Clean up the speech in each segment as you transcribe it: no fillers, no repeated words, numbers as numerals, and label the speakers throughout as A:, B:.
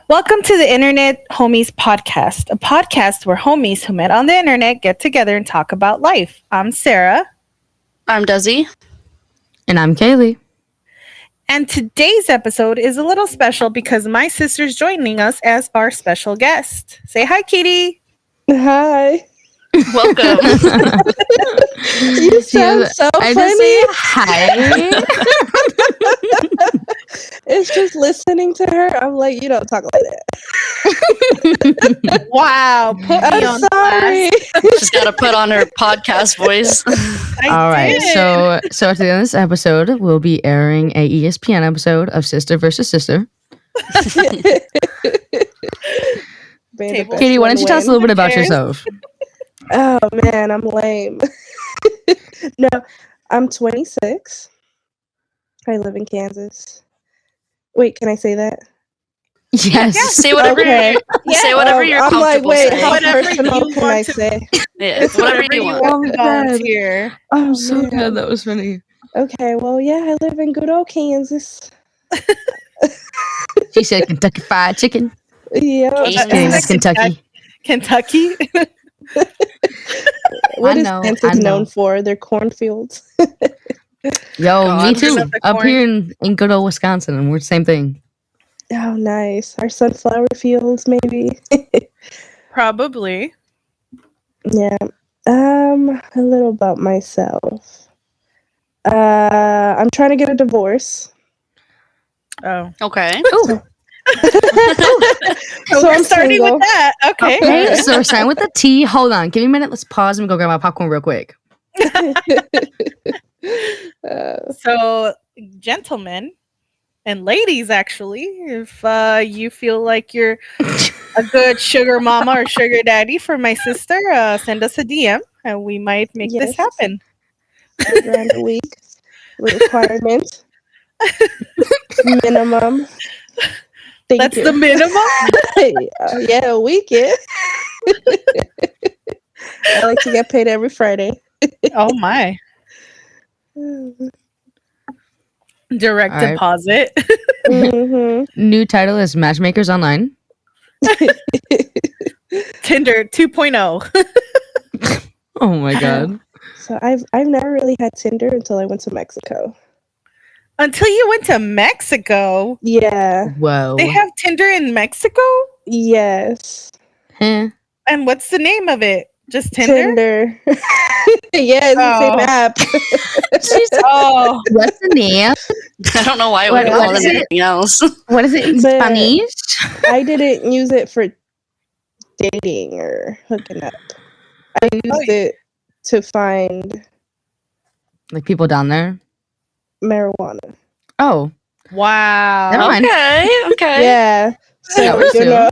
A: Welcome to the Internet Homies Podcast, a podcast where homies who met on the internet get together and talk about life. I'm Sara.
B: I'm Desi.
C: And I'm Kailey.
A: And today's episode is a little special because my sister's joining us as our special guest. Say hi, Kitty.
D: Hi.
B: Welcome.
D: You sound so
C: I
D: funny.
C: just say hi.
D: It's just listening to her. I'm like, you don't talk like that.
A: Wow. Put me
D: I'm
A: on
D: sorry.
B: She's got to put on her podcast voice.
C: All right. So at the end of this episode, we'll be airing a ESPN episode of Sister versus Sister. Katie, why don't you tell us a little bit about yourself?
D: Oh man, I'm lame. No, I'm 26. I live in Kansas. Wait, can I say that?
C: Yes.
B: Say whatever.
D: Okay.
B: Say whatever you're
D: I'm like,
B: comfortable
D: wait,
B: saying.
D: how
A: Whatever
D: personal
A: you
D: can I
A: want to-
D: say?
B: Yeah,
A: It's
B: whatever you want.
A: want to volunteer.
D: Oh,
C: So
D: man.
C: good. That was funny.
D: Okay, well, yeah, I live in good old Kansas.
C: She said Kentucky Fried Chicken.
D: Yeah.
C: Just kidding. That's Kentucky.
A: Kentucky.
D: What
C: I
D: is
C: know,
D: Kansas
C: I know.
D: known for? Their cornfields.
C: Yo,
B: God.
C: me too.
A: Love the
C: Up
A: corn.
C: here in good old Wisconsin, and we're the same thing.
D: Oh, nice. Our sunflower fields, maybe.
A: Probably.
D: Yeah. A little about myself. I'm trying to get a divorce.
A: Oh.
B: Okay.
C: Oh,
A: So
D: So
A: we're
D: I'm
A: starting
D: single.
A: with that. Okay.
C: okay. So we're starting with the T. Hold on. Give me a minute. Let's pause and go grab my popcorn real quick.
A: So, gentlemen and ladies, actually, if you feel like you're a good sugar mama or sugar daddy for my sister, send us a DM and we might make this
D: Yes.
A: happen.
D: $1,000 a week. Requirement. Minimum. Thank
A: That's
D: you.
A: the minimum.
D: Yeah, a week, yeah. I like to get paid every Friday.
A: Oh my. Direct
C: All right.
A: deposit.
D: hmm
C: New title is Matchmakers Online.
A: Tinder 2.0.
C: Oh my god.
D: So I've never really had Tinder until I went to Mexico.
A: Until you went to Mexico.
D: Yeah.
C: Whoa.
A: They have Tinder in Mexico?
D: Yes.
C: Huh?
A: And what's the name of it? Just Tinder?
D: Tinder. Yeah, it's the same
A: Oh.
D: app.
A: Oh,
C: What's the name?
B: I don't know why I
C: What-
B: would
C: what
B: call it
C: is it?
B: anything else.
C: What is it in
D: But-
C: Spanish?
D: I didn't use it for dating or hooking up. I used it to find
C: Like people down there?
D: marijuana.
C: Oh,
A: wow.
C: Never mind.
B: Okay.
D: Yeah. So,
C: That works
D: you
C: too.
D: know,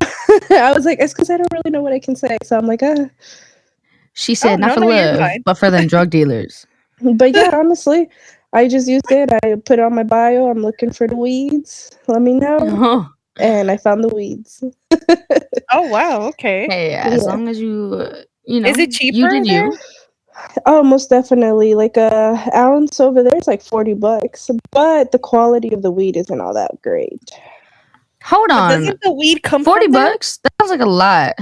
D: I was like, it's because I don't really know what I can say. So I'm like,
C: she said
A: Oh,
C: not
A: no,
C: for
A: no, you're
C: love,
A: fine.
C: but for them drug dealers.
D: But yeah, honestly, I just used it. I put it on my bio. I'm looking for the weeds. Let me know.
C: Oh,
D: And I found the weeds.
A: Oh, wow. Okay.
C: hey, as
D: Yeah.
C: long as you know.
A: Is it cheaper
C: You did
A: there?
C: you.
D: Oh, most definitely. Like a ounce over there is like $40, but the quality of the weed isn't all that great.
C: Hold
A: But
C: on.
A: doesn't the weed come
C: 40
A: from there?
C: bucks? That sounds like a lot.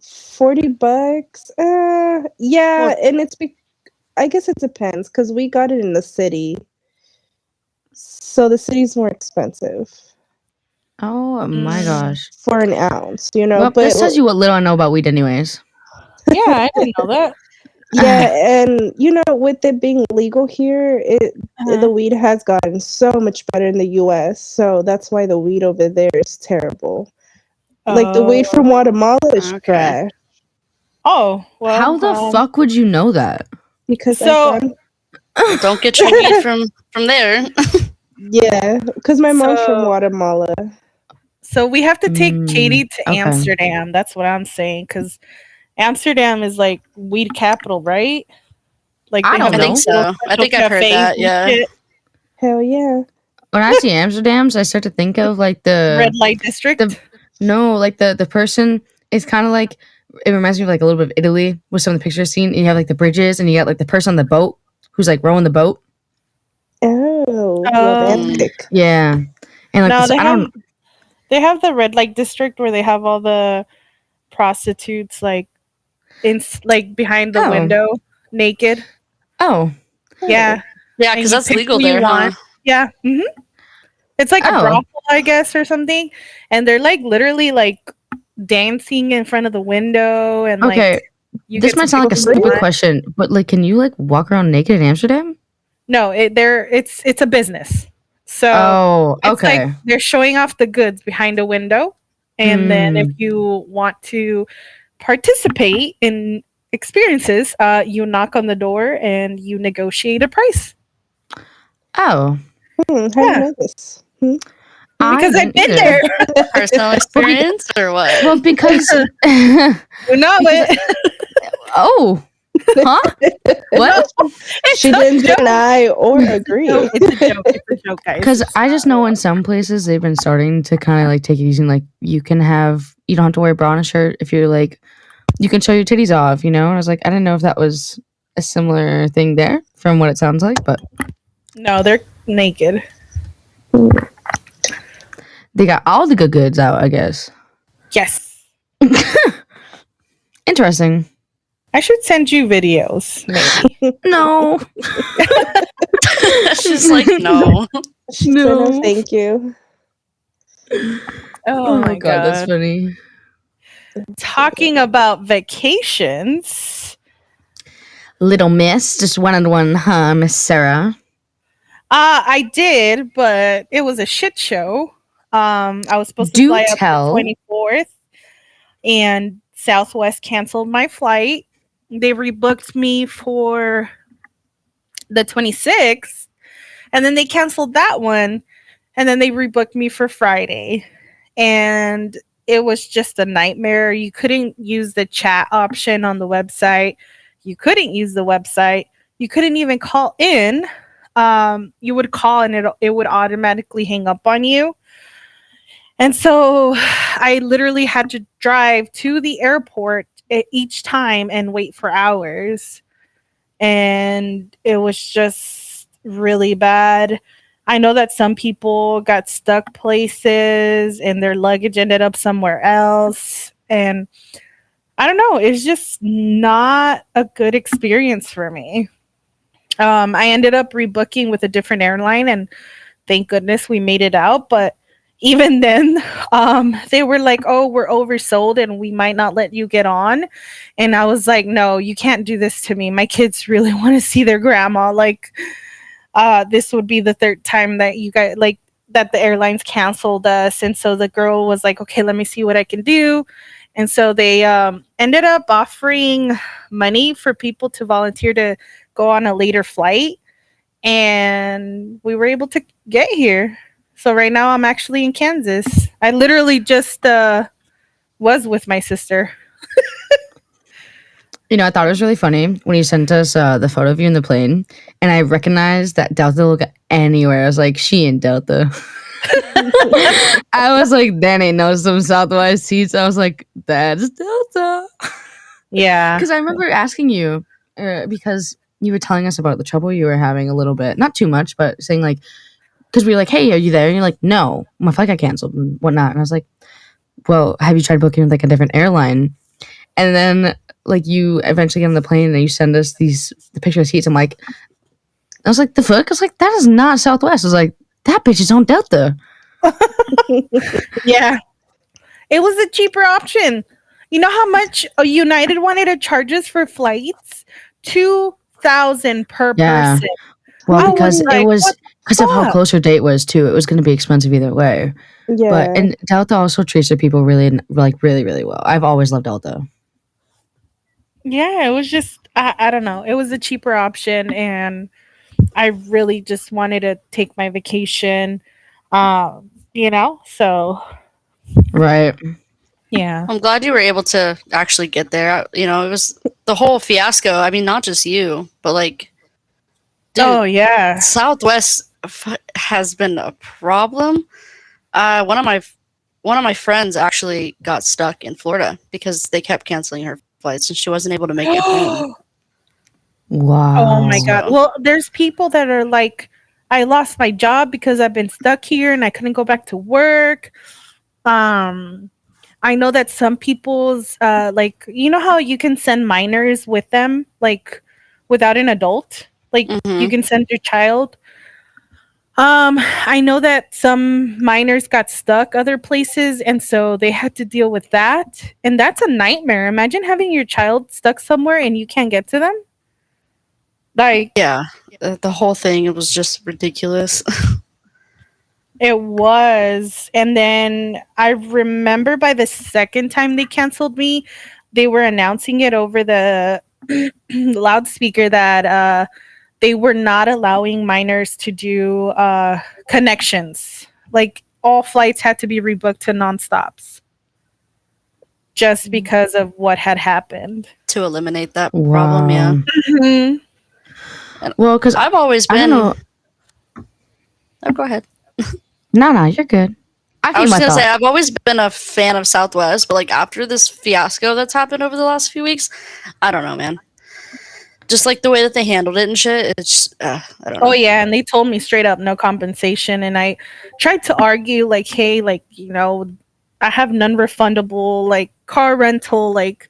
D: $40? Yeah,
A: Well-
D: and I guess it depends because we got it in the city, so the city's more expensive
C: Oh my
A: Mm.
C: gosh.
D: for an ounce, you know.
C: Well,
D: but
C: this tells you what little I know about weed anyways.
A: Yeah, I didn't know that.
D: yeah, and you know, with it being legal here, the weed has gotten so much better in the U.S. So that's why the weed over there is terrible. Like the weed from Guatemala is
B: Okay.
D: trash
A: Oh, well.
C: How the fuck would you know that?
D: because
A: So-
B: Don't get your weed from there.
D: because my mom's from
A: So-
D: Guatemala.
A: So we have to take
C: Mm,
A: Katie to
C: okay.
A: Amsterdam. That's what I'm saying. Because Amsterdam is like weed capital, right? Like
C: I
A: they
C: don't
A: have
B: I think
C: know.
B: so. I think I've heard
A: cafes
B: that.
A: and
B: Yeah.
A: shit.
D: Hell yeah.
C: When I see Amsterdam's, I start to think of like the
A: Red light district.
C: no, like the person is kind of like it reminds me of like a little bit of Italy with some of the pictures I've seen. And you have like the bridges, and you got like the person on the boat who's like rowing the boat.
D: Oh,
A: Um,
D: romantic.
C: Yeah, and like
A: No,
C: this,
A: they
C: I
A: have
C: don't.
A: They have the red light district where they have all the prostitutes like like behind the
C: Oh.
A: window naked.
C: Oh.
A: Yeah.
B: Yeah,
A: And
B: because
A: you
B: that's
A: pick
B: legal
A: who you
B: there, huh?
A: want. Yeah. It's like a
C: Oh.
A: brothel, I guess, or something. And they're like literally like dancing in front of the window and
C: Okay.
A: like you
C: This
A: get to
C: might sound
A: pick
C: like a
A: who you
C: stupid
A: want.
C: question, but like, can you like walk around naked in Amsterdam?
A: No, it's a business. So
C: Oh,
A: it's
C: okay.
A: like they're showing off the goods behind a window. And then if
C: Mm.
A: you want to participate in experiences, you knock on the door and you negotiate a price.
C: Oh.
D: How do
A: Yeah.
D: you know this?
A: Because I've
C: didn't
A: been
C: either.
A: there.
B: Personal experience or what?
C: Well, because
A: You know it.
C: oh, huh? What?
A: It's
D: She
A: a
D: didn't
A: joke.
D: deny or agree.
A: It's a joke. It's a joke, guys.
C: Because
A: It's
C: I just know in some places they've been starting to kind of like take it easy. And, like you don't have to wear a bra and a shirt if you're like you can show your titties off. And I was like, I didn't know if that was a similar thing there from what it sounds like, but
A: no, they're naked.
C: they got all the good goods out, I guess.
A: Yes.
C: Interesting.
A: I should send you videos, maybe.
C: No.
B: She's like, no.
D: She said no, thank you.
A: Oh my god,
C: that's funny.
A: Talking about vacations.
C: Little Miss, just one-on-one, huh, Miss Sarah?
A: I did, but it was a shit show. I was supposed to
C: Do
A: fly
C: tell.
A: out the 24th, and Southwest canceled my flight. They rebooked me for the 26th, and then they canceled that one, and then they rebooked me for Friday. And it was just a nightmare. You couldn't use the chat option on the website. You couldn't use the website. You couldn't even call in. You would call and it would automatically hang up on you. And so I literally had to drive to the airport each time and wait for hours. And it was just really bad. I know that some people got stuck places and their luggage ended up somewhere else. And I don't know, it's just not a good experience for me. I ended up rebooking with a different airline and thank goodness we made it out. But even then, they were like, oh, we're oversold and we might not let you get on. And I was like, no, you can't do this to me. My kids really want to see their grandma. Like, this would be the third time that you guys like that the airlines canceled us. And so the girl was like, okay, let me see what I can do. And so they ended up offering money for people to volunteer to go on a later flight. And we were able to get here. So right now I'm actually in Kansas. I literally just was with my sister.
C: I thought it was really funny when you sent us the photo of you in the plane, and I recognized that Delta look anywhere. I was like, she in Delta. I was like, that ain't no some Southwest seats. I was like, that's Delta.
A: Yeah.
C: Because I remember asking you, because you were telling us about the trouble you were having a little bit. Not too much, but saying like, because we were like, hey, are you there? And you're like, no, my flight got canceled and whatnot. And I was like, well, have you tried booking with like a different airline? And then like you eventually get on the plane and you send us the picture of seats. I was like, the fuck? I was like, that is not Southwest. I was like, that bitch is on Delta.
A: Yeah. It was a cheaper option. You know how much United wanted to charge us for flights? $2,000 per person.
C: Well, because it was because of how close her date was too. It was going to be expensive either way.
D: Yeah.
C: But and Delta also treats their people really really well. I've always loved Delta.
A: Yeah, it was just I don't know. It was a cheaper option, and I really just wanted to take my vacation. So
C: Right.
A: yeah.
B: I'm glad you were able to actually get there. It was the whole fiasco. I mean, not just you, but like, dude,
A: Oh yeah.
B: Southwest has been a problem. One of my friends actually got stuck in Florida because they kept canceling her flights and she wasn't able to make it home.
C: Wow.
A: Oh my god. Well, there's people that are like, I lost my job because I've been stuck here and I couldn't go back to work. I know that some people's like you know how you can send minors with them like without an adult, like you
B: Mm-hmm.
A: can send your child. I know that some minors got stuck other places and so they had to deal with that. And that's a nightmare. Imagine having your child stuck somewhere and you can't get to them. Like
B: Yeah, the whole thing, it was just ridiculous.
A: it was. And then I remember by the second time they canceled me, they were announcing it over the loudspeaker that they were not allowing minors to do connections. Like all flights had to be rebooked to nonstops just because of what had happened.
B: To eliminate that problem, yeah.
A: Mhm.
C: Well, because
B: I've always
C: I don't
B: been.
C: know.
B: Oh, go ahead.
C: No, you're good. I
B: I
C: think
B: was
C: my
B: just gonna say
C: thought.
B: I've always been a fan of Southwest, but like after this fiasco that's happened over the last few weeks, I don't know, man. Just like the way that they handled it and shit, it's I don't know.
A: Oh yeah, and they told me straight up no compensation, and I tried to argue like, hey, like I have non-refundable like car rental, like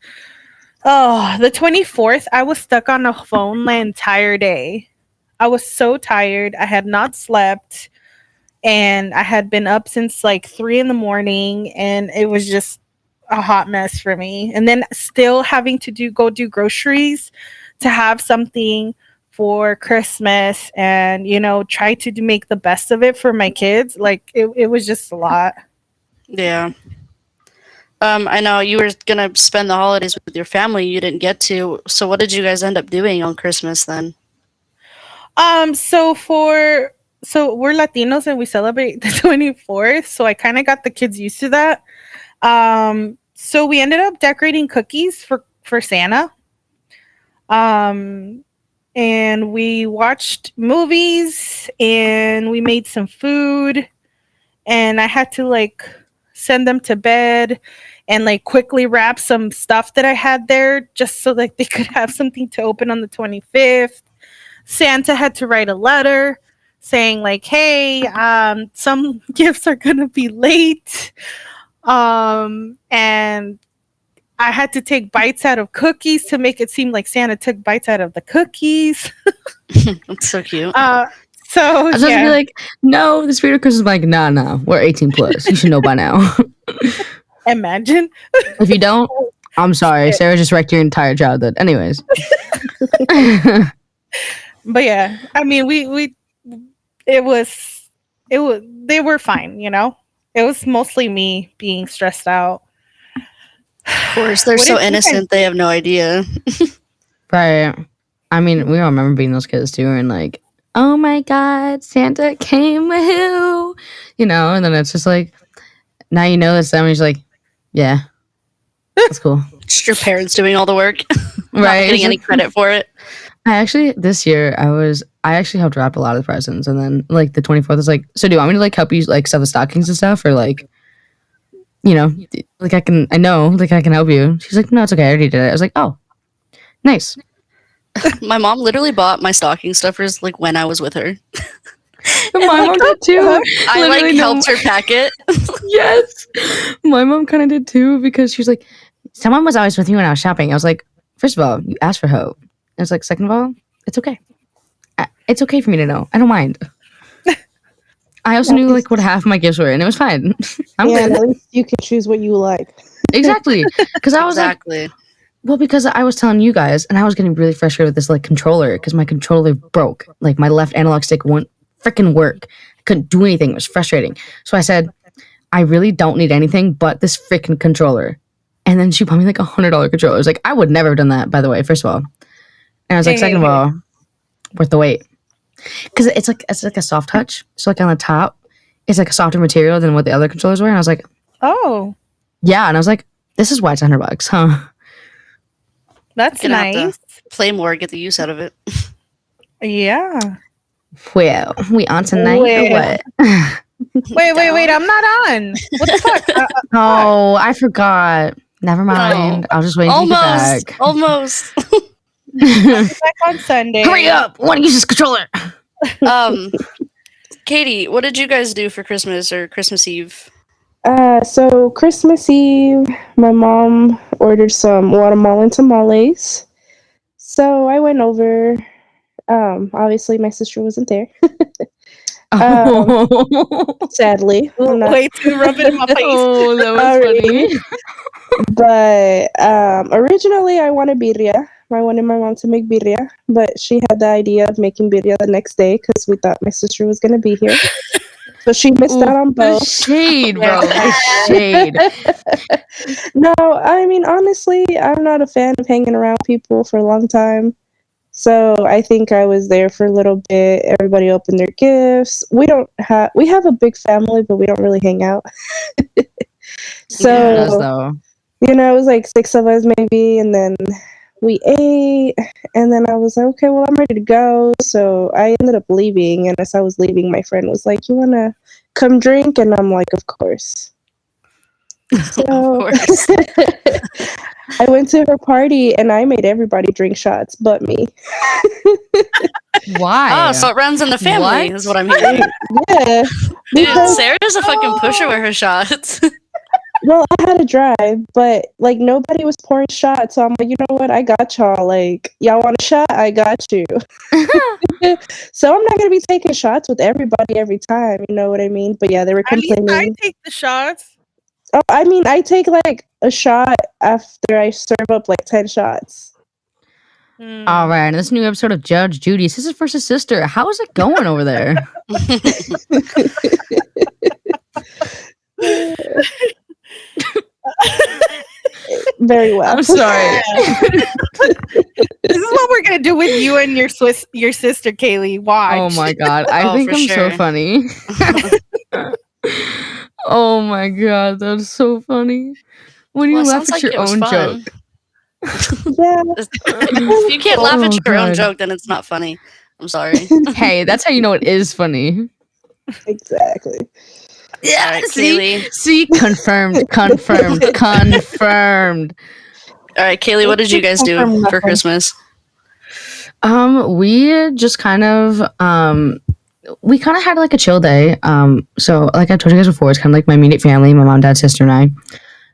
A: oh the 24th, I was stuck on the phone my entire day. I was so tired. I had not slept. And I had been up since like 3 in the morning, and it was just a hot mess for me. And then still having to go do groceries to have something for Christmas, and try to make the best of it for my kids. Like it was just a lot.
B: Yeah. I know you were gonna spend the holidays with your family. You didn't get to. So what did you guys end up doing on Christmas then?
A: So we're Latinos and we celebrate the 24th. So I kind of got the kids used to that. So we ended up decorating cookies for Santa. Um, and we watched movies and we made some food, and I had to like send them to bed and like quickly wrap some stuff that I had there just so that they could have something to open on the 25th. Santa had to write a letter saying like, "Hey, some gifts are gonna be late," and I had to take bites out of cookies to make it seem like Santa took bites out of the cookies.
B: That's so cute.
A: So
C: I was supposed to be
A: yeah,
C: like, no, the spirit of Christmas is like, nah, we're 18 plus. You should know by now.
A: imagine.
C: If you don't, I'm sorry. Sarah just wrecked your entire childhood. Anyways.
A: But yeah, I mean, we it was they were fine. It was mostly me being stressed out.
B: Of course, they're
A: What
B: so
A: did you guys
B: innocent. They have no idea.
C: Right. I mean, we all remember being those kids too, and like, oh my God, Santa came, woohoo! And then it's just like, now you know that's them, and you're like, yeah, that's cool.
B: Just your parents doing all the work, not
C: Right.
B: getting any credit for it.
C: This year, I actually helped wrap a lot of the presents, and then like the 24th is like, so do you want me to like help you like stuff the stockings and stuff, or like, like I can help you. She's like, no, it's okay, I already did it. I was like, oh, nice.
B: My mom literally bought my stocking stuffers like when I was with her.
C: My mom did too.
B: I like
C: Literally, no.
B: helped her pack it.
C: Yes. My mom kind of did too because she was like, someone was always with me when I was shopping. I was like, first of all, you asked for help. I was like, second of all, it's okay. It's okay for me to know. I don't mind. I also knew like what half my gifts were, and it was fine. I'm
D: Yeah,
C: good.
D: and at least you can choose what you like.
C: Exactly. Because I was like,
B: Exactly.
C: well, because I was telling you guys, and I was getting really frustrated with this like controller because my controller broke. Like my left analog stick wouldn't freaking work. I couldn't do anything. It was frustrating. So I said, I really don't need anything but this freaking controller. And then she bought me like $100 controller. I was like, I would never have done that, by the way, first of all. And I was like, second of all, worth the wait. Because it's like a soft touch. So like on the top, it's like a softer material than what the other controllers were. And I was like,
A: Oh,
C: yeah. And I was like, this is why it's $100, huh?
A: that's
B: Gonna have
A: nice.
B: to play more, get the use out of it.
A: Yeah.
C: Well, we on tonight or
A: Well.
C: what?
A: Wait. I'm not on. What the fuck?
C: Oh, I forgot. Never mind. I'll just wait until you get
B: Almost.
C: back.
A: I'll be back on Sunday.
C: Hurry up! I want to use this controller.
B: Katie, what did you guys do for Christmas or Christmas Eve?
D: So Christmas Eve, my mom ordered some watermelon tamales. So I went over. Obviously my sister wasn't there. Sadly, I'm not.
A: Way too rub it in my face.
C: Oh, that was
D: Sorry.
C: funny.
D: But originally I wanted birria. I wanted my mom to make birria, but she had the idea of making birria the next day because we thought my sister was gonna be here. So she missed out on
C: The
D: both.
C: shade, bro. The shade.
D: No, I mean honestly, I'm not a fan of hanging around people for a long time. So I think I was there for a little bit. Everybody opened their gifts. We have a big family, but we don't really hang out. So
C: It does, though.
D: it was like 6 of us maybe, and then we ate, and then I was like, okay, well, I'm ready to go. So I ended up leaving, and as I was leaving, my friend was like, you want to come drink? And I'm like, of course. So
B: Of course.
D: I went to her party, and I made everybody drink shots but me.
C: Why?
B: Oh, so it runs in the family,
C: What?
B: is what I'm hearing.
D: Yeah.
B: Dude,
D: Because,
B: Sarah's a fucking pusher with her shots.
D: well, I had to drive, but like nobody was pouring shots. So I'm like, you know what? I got y'all. Like, y'all want a shot? I got you. So I'm not gonna be taking shots with everybody every time. You know what I mean? But yeah, they were
A: At least I
D: complaining.
A: take the shots.
D: Oh, I mean, I take like a shot after I serve up like 10 shots.
C: All right, in this new episode of Judge Judy, sister versus sister. How is it going over there?
D: Very well.
C: I'm sorry.
A: This is what we're gonna do with you and your sister, Kailey. Watch.
C: Oh my god, I
B: Oh,
C: think
B: for
C: I'm so
B: sure.
C: funny. Oh my god, that's so funny. When you
B: Well, it
C: laugh
B: sounds
C: at
B: like
C: your
B: it was
C: own joke.
B: fun.
D: Yeah.
B: If you can't laugh
C: Oh,
B: at your own
C: God.
B: joke, then it's not funny. I'm sorry.
C: Hey, that's how you know it is funny.
D: Exactly.
B: All right, Kailey.
C: See, confirmed.
B: All right, Kailey, what did you guys do
D: Confirm
B: for
D: nothing.
B: Christmas?
C: We just kind of had like a chill day. So like I told you guys before, it's kind of like my immediate family, my mom, dad, sister, and I.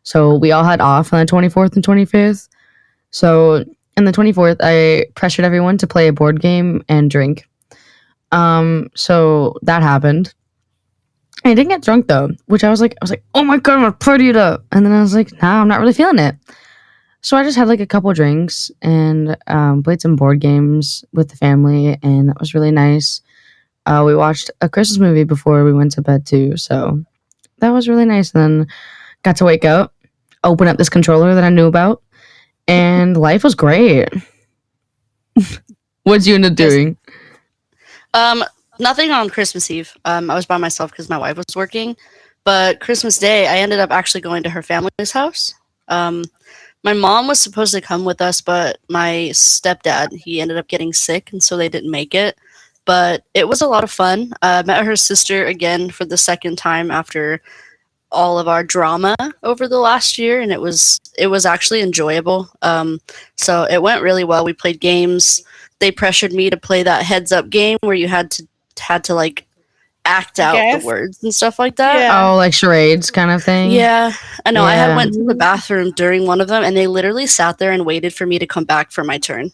C: So we all had off on the 24th and 25th. So on the 24th, I pressured everyone to play a board game and drink. So that happened. I didn't get drunk though, which I was like, oh my god, I'm gonna party it up. And then I was like, nah, I'm not really feeling it. So I just had like a couple drinks and played some board games with the family, and that was really nice. We watched a Christmas movie before we went to bed too, so that was really nice. And then got to wake up, open up this controller that I knew about, and life was great. What'd you end up doing?
B: Nothing on Christmas Eve. I was by myself because my wife was working. But Christmas Day, I ended up actually going to her family's house. My mom was supposed to come with us, but my stepdad, he ended up getting sick, and so they didn't make it. But it was a lot of fun. Met her sister again for the second time after all of our drama over the last year, and it was actually enjoyable. So it went really well. We played games. They pressured me to play that heads up game where you had to like act out
A: Guess?
B: the words and stuff like that.
A: Yeah.
C: Oh, like charades kind of thing?
B: Yeah, I know. I had
C: Yeah.
B: went to the bathroom during one of them, and they literally sat there and waited for me to come back for my turn.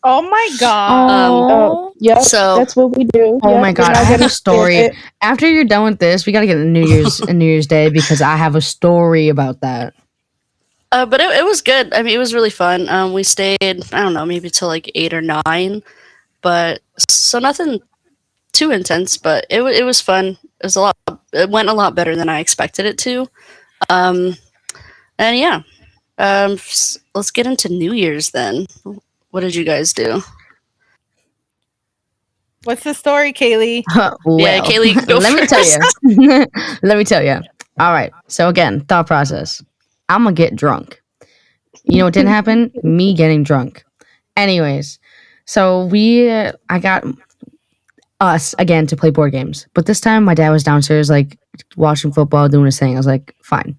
A: Oh my god.
D: Oh, yep.
B: So-
D: that's what we do.
C: Oh
D: Yep,
C: my
D: we're
C: god,
D: not
C: I have
D: gonna
C: a story.
D: skip it.
C: After you're done with this, we gotta get a New Year's Day because I have a story about that.
B: But it was good. I mean, it was really fun. We stayed, I don't know, maybe till like 8 or 9, but so nothing too intense. But it was fun. It was a lot. It went a lot better than I expected it to. And yeah, let's get into New Year's then. What did you guys do?
A: What's the story, Kailey?
C: Well,
B: Yeah, Kailey, go
C: let me tell
B: first.
C: you. Let me tell you. All right. So again, thought process. I'm gonna get drunk. You know what didn't happen? Me getting drunk. Anyways, so I got us again to play board games, but this time my dad was downstairs like watching football, doing his thing. I was like, fine.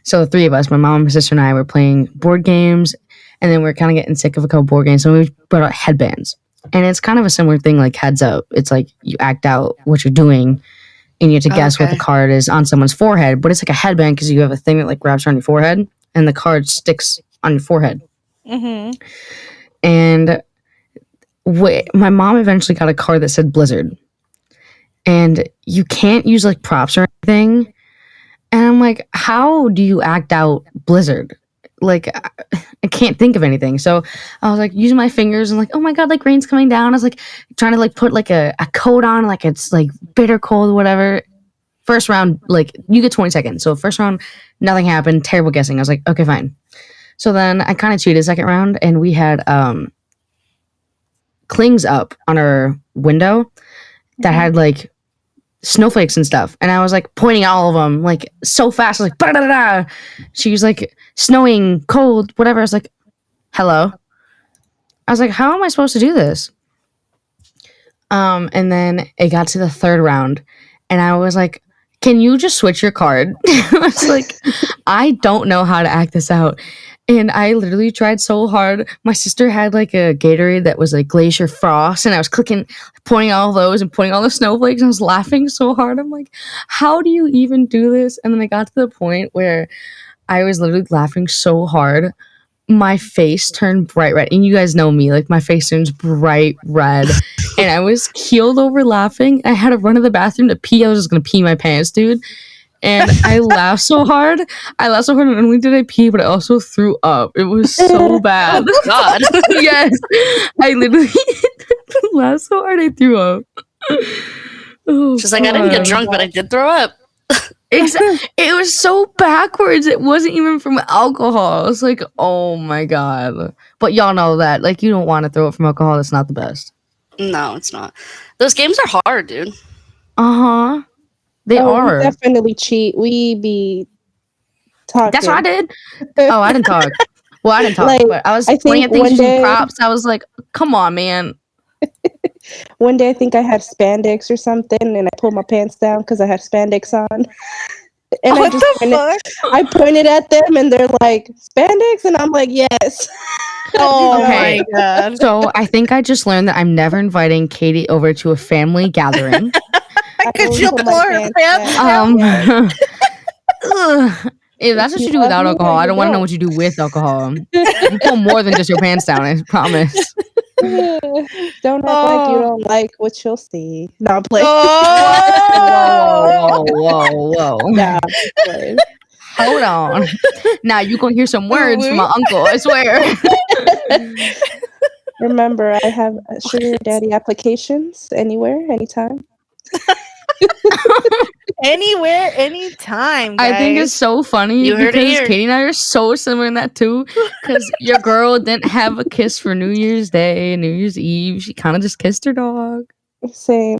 C: So the three of us, my mom, my sister, and I, were playing board games, and then we are kind of getting sick of a couple board games, so we brought out headbands. And it's kind of a similar thing like heads up. It's like you act out what you're doing and you have to guess what the card is on someone's forehead. But it's like a headband because you have a thing that like wraps around your forehead, and the card sticks on your forehead.
A: Mm-hmm.
C: And my mom eventually got a card that said Blizzard, and you can't use like props or anything. And I'm like, how do you act out Blizzard? Like, I can't think of anything. So I was like using my fingers and like, oh my god, like rain's coming down. I was like trying to like put like a coat on, like it's like bitter cold or whatever. First round, like you get 20 seconds. So first round, nothing happened. Terrible guessing. I was like, okay, fine. So then I kind of cheated second round, and we had clings up on our window that had like snowflakes and stuff, and I was like pointing at all of them like so fast. I was like, ba-da-da-da. She was like, snowing, cold, whatever. I was like, hello. I was like, how am I supposed to do this? And then it got to the third round, and I was like, can you just switch your card? I was like, I don't know how to act this out. And I literally tried so hard. My sister had like a Gatorade that was like Glacier Frost, and I was pointing all those and pointing all the snowflakes, and I was laughing so hard. I'm like, how do you even do this? And then I got to the point where I was literally laughing so hard, my face turned bright red. And you guys know me, like my face turns bright red. And I was keeled over laughing. I had to run to the bathroom to pee. I was just gonna pee my pants, dude. And I laughed so hard. And not only did I pee, but I also threw up. It was so bad.
B: Oh, God.
C: Yes. I literally laughed so hard I threw up. Oh,
B: she's like, I didn't get drunk, but I did throw up.
C: It was so backwards. It wasn't even from alcohol. I was like, oh my god. But y'all know that. Like, you don't want to throw it from alcohol. That's not the best.
B: No, it's not. Those games are hard, dude.
C: Uh-huh. They are.
D: We definitely cheat. We be talking.
C: That's what I did. Oh, I didn't talk. Well, I didn't talk,
D: Like,
C: but I was
D: I
C: pointing at
D: think
C: things
D: one
C: using
D: day-
C: props. I was like, come on, man.
D: One day I think I had spandex or something, and I pulled my pants down because I had spandex on. And
A: What the fuck?
D: I pointed at them, and they're like, spandex? And I'm like, yes.
A: Oh
C: Okay.
A: my god.
C: So I think I just learned that I'm never inviting Katie over to a family gathering.
A: Could
D: always
A: you
D: pull
A: pull
D: my
A: her
D: pants
A: pants
D: down.
C: Ugh. If that's what you do
D: love
C: without
D: me or
C: alcohol, I
D: you
C: don't want to know
D: don't.
C: what you do with alcohol. You pull more than just your pants down, I promise.
D: Don't act like you don't like what you'll see. No, I'm playing.
A: Oh!
C: Whoa.
D: Nah, I'm playing.
C: Hold on. Now you gonna hear some words from my uncle, I swear.
D: Remember, I have sugar daddy applications anywhere, anytime.
A: Anywhere, anytime.
C: I think
A: guys.
C: it's so funny
B: You heard it
C: because
B: here.
C: Katie and I are so similar in that too. Because your girl didn't have a kiss for New Year's Day, New Year's Eve. She kind of just kissed her dog.
D: Same.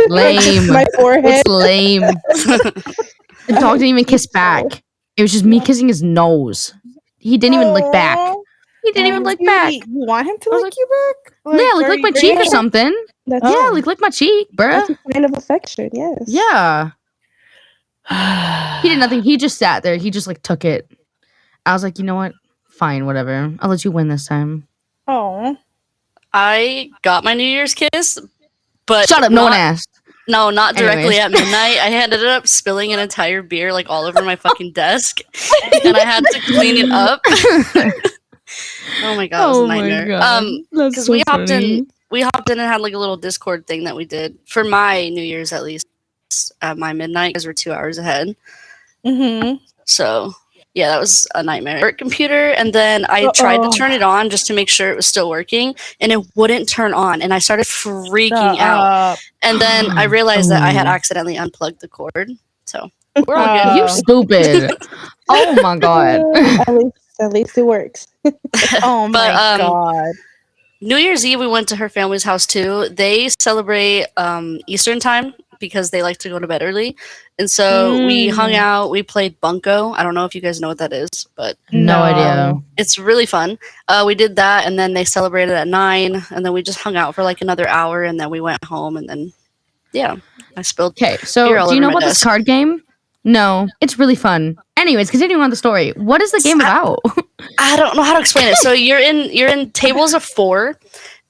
C: Lame.
D: My forehead.
C: It's lame. The dog didn't even kiss back. It was just me kissing his nose. He didn't even lick back.
A: Aw,
C: He didn't even lick back.
A: You want him to
C: I was
A: lick you back?
C: Yeah, like
A: are
C: lick my
A: you
C: cheek or
A: bringing-
C: something.
D: That's,
C: Yeah, like lick my cheek,
D: that's
C: bruh.
D: a sign of affection, yes.
C: Yeah. He did nothing. He just sat there. He just like took it. I was like, you know what? Fine, whatever. I'll let you win this time.
A: Oh.
B: I got my New Year's kiss, but
C: Shut up. No one
B: not-
C: asked.
B: No, not directly
C: Anyways.
B: at midnight. I ended up spilling an entire beer like all over my fucking desk, and I had to clean it up. Oh my god, it was a nightmare.
C: That's
B: because
C: so
B: we hopped
C: funny.
B: in and had like a little Discord thing that we did for my New Year's at least at my midnight because we're 2 hours ahead.
A: Mm-hmm.
B: So yeah, that was a nightmare. Work computer, and then I tried to turn it on just to make sure it was still working, and it wouldn't turn on, and I started freaking out. And then I realized that I had
C: Ooh.
B: accidentally unplugged the cord. So we're all good.
C: You stupid. Oh my god.
D: At least it works.
A: Oh my
B: But,
A: god.
B: New Year's Eve, we went to her family's house too. They celebrate Eastern time because they like to go to bed early. And so we hung out. We played Bunko. I don't know if you guys know what that is, but
C: No idea.
B: it's really fun. We did that, and then they celebrated at 9, and then we just hung out for like another hour, and then we went home, and then, yeah, I spilled.
C: Okay, so
B: Beer all
C: do you
B: over
C: know
B: my
C: about this
B: desk.
C: card game? No, it's really fun. Anyways, continuing on the story. What is the game about?
B: I don't know how to explain it. So you're in tables of 4,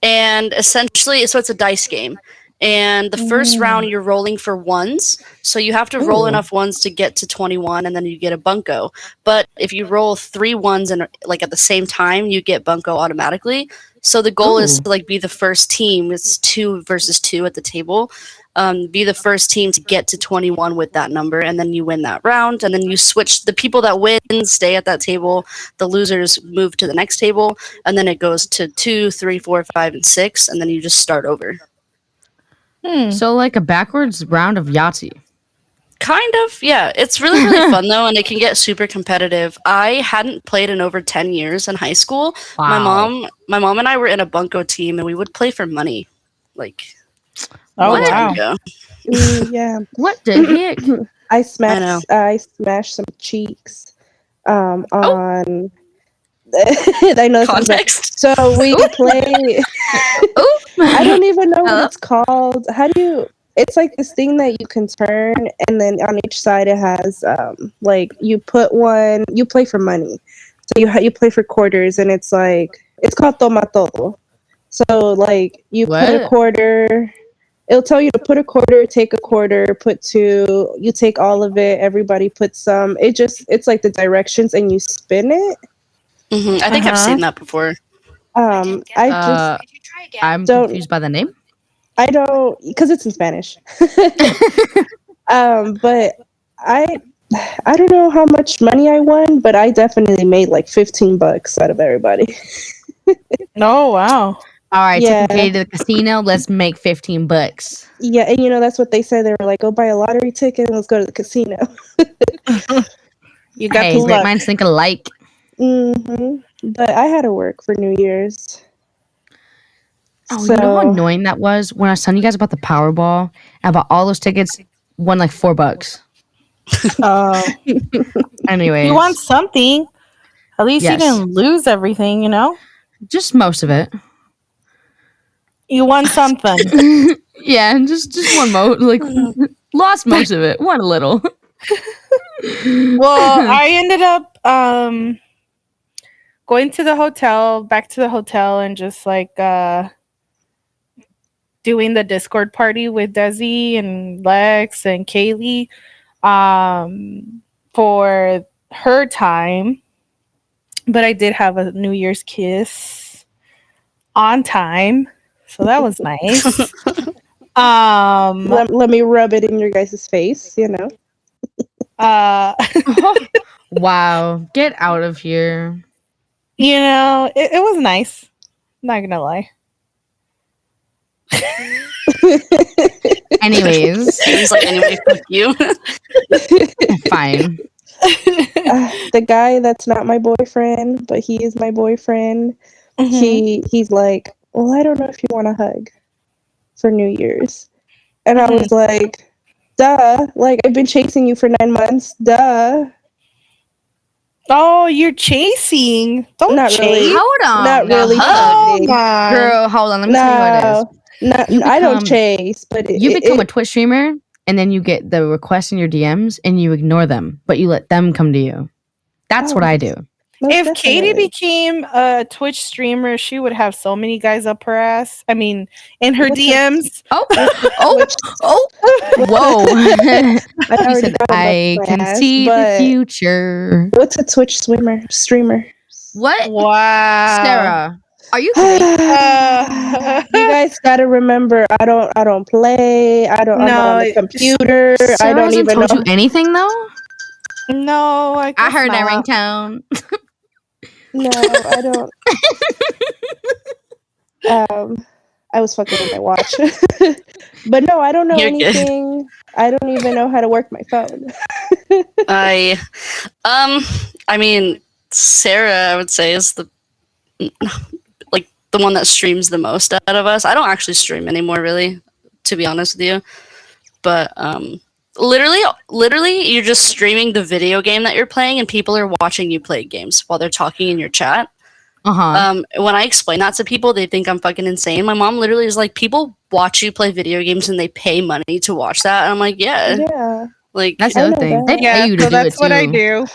B: and essentially, so it's a dice game, And the first round, you're rolling for ones. So you have to roll enough ones to get to 21, and then you get a bunko. But if you roll 3 ones and like at the same time, you get bunko automatically. So the goal is to like be the first team. It's 2 versus 2 at the table. Be the first team to get to 21 with that number, and then you win that round. And then you switch. The people that win stay at that table. The losers move to the next table, and then it goes to 2, 3, 4, 5, and 6, and then you just start over.
C: So like a backwards round of Yahtzee.
B: Kind of, yeah. It's really, really fun though, and it can get super competitive. I hadn't played in over 10 years in high school.
C: Wow.
B: My mom and I were in a bunko team, and we would play for money. Like,
A: Oh
B: time
A: wow.
B: ago.
D: Yeah.
C: What the heck?
D: I smashed some cheeks on I know that's
B: Context.
D: so we play I don't even know what it's called. How do you it's like this thing that you can turn, and then on each side it has like you put one, you play for money. So you play for quarters, and it's like it's called toma todo. So like you put a quarter, it'll tell you to put a quarter, take a quarter, put 2, you take all of it, everybody puts some. It's like the directions, and you spin it.
B: I think I've seen that before.
D: I'm
C: confused by the name.
D: I don't, because it's in Spanish. But I don't know how much money I won, but I definitely made like $15 out of everybody.
A: Oh wow.
C: All right, taking Katie to the casino. Let's make $15.
D: Yeah, and that's what they said. They were like, "Go buy a lottery ticket and let's go to the casino."
A: You got
C: Hey,
A: the
C: great
A: luck.
C: minds think alike.
D: But I had to work for New Year's.
C: Oh, you know how annoying that was when I was telling you guys about the Powerball? I bought all those tickets, won like $4.
A: Oh.
C: Anyways,
A: You want something. At least you didn't lose everything, you know?
C: just most of it.
A: You won something.
C: Yeah, just one like lost most of it, won a little.
A: Well, I ended up going to the hotel, back to the hotel, and just like doing the Discord party with Desi and Lex and Kailey for her time. But I did have a New Year's kiss on time, so that was nice.
D: Let me rub it in your guys' face,
C: Wow, get out of here.
A: It was nice. Not gonna lie.
C: Anyways,
B: He's like, anyway, fuck you.
C: Fine.
D: The guy that's not my boyfriend, but he is my boyfriend. He's like, well, I don't know if you want a hug for New Year's, and I was like, duh, like I've been chasing you for 9 months, duh.
A: Oh, you're chasing. Don't
D: Not
A: chase.
D: really.
C: Hold on.
D: Not really.
A: Oh my
C: Girl, hold on. Let me tell you what it is.
D: I don't chase, but
C: you become a Twitch streamer, and then you get the requests in your DMs, and you ignore them, but you let them come to you. That's what I do.
A: If Katie became a Twitch streamer, she would have so many guys up her ass. I mean, in her DMs.
C: Whoa. I can see the future.
D: What's a Twitch streamer?
C: What?
A: Wow.
C: Sarah, are you kidding?
D: You guys gotta remember, I don't play. I'm not on the computer.
C: Sarah
D: I don't
C: hasn't
D: even
C: told
D: know
C: you anything though.
A: No, I
C: heard
A: not.
C: that ringtone.
D: No, I don't. I was fucking with my watch. But no, I don't know anything. I don't even know how to work my phone.
B: I mean, Sarah, I would say, is the one that streams the most out of us. I don't actually stream anymore, really, to be honest with you. But literally, you're just streaming the video game that you're playing, and people are watching you play games while they're talking in your chat. When I explain that to people, they think I'm fucking insane. My mom literally is like, people watch you play video games and they pay money to watch that. And I'm like, yeah. Like,
C: that's the other thing. They pay you to do
A: that's
C: it
A: what
C: too.
A: I do.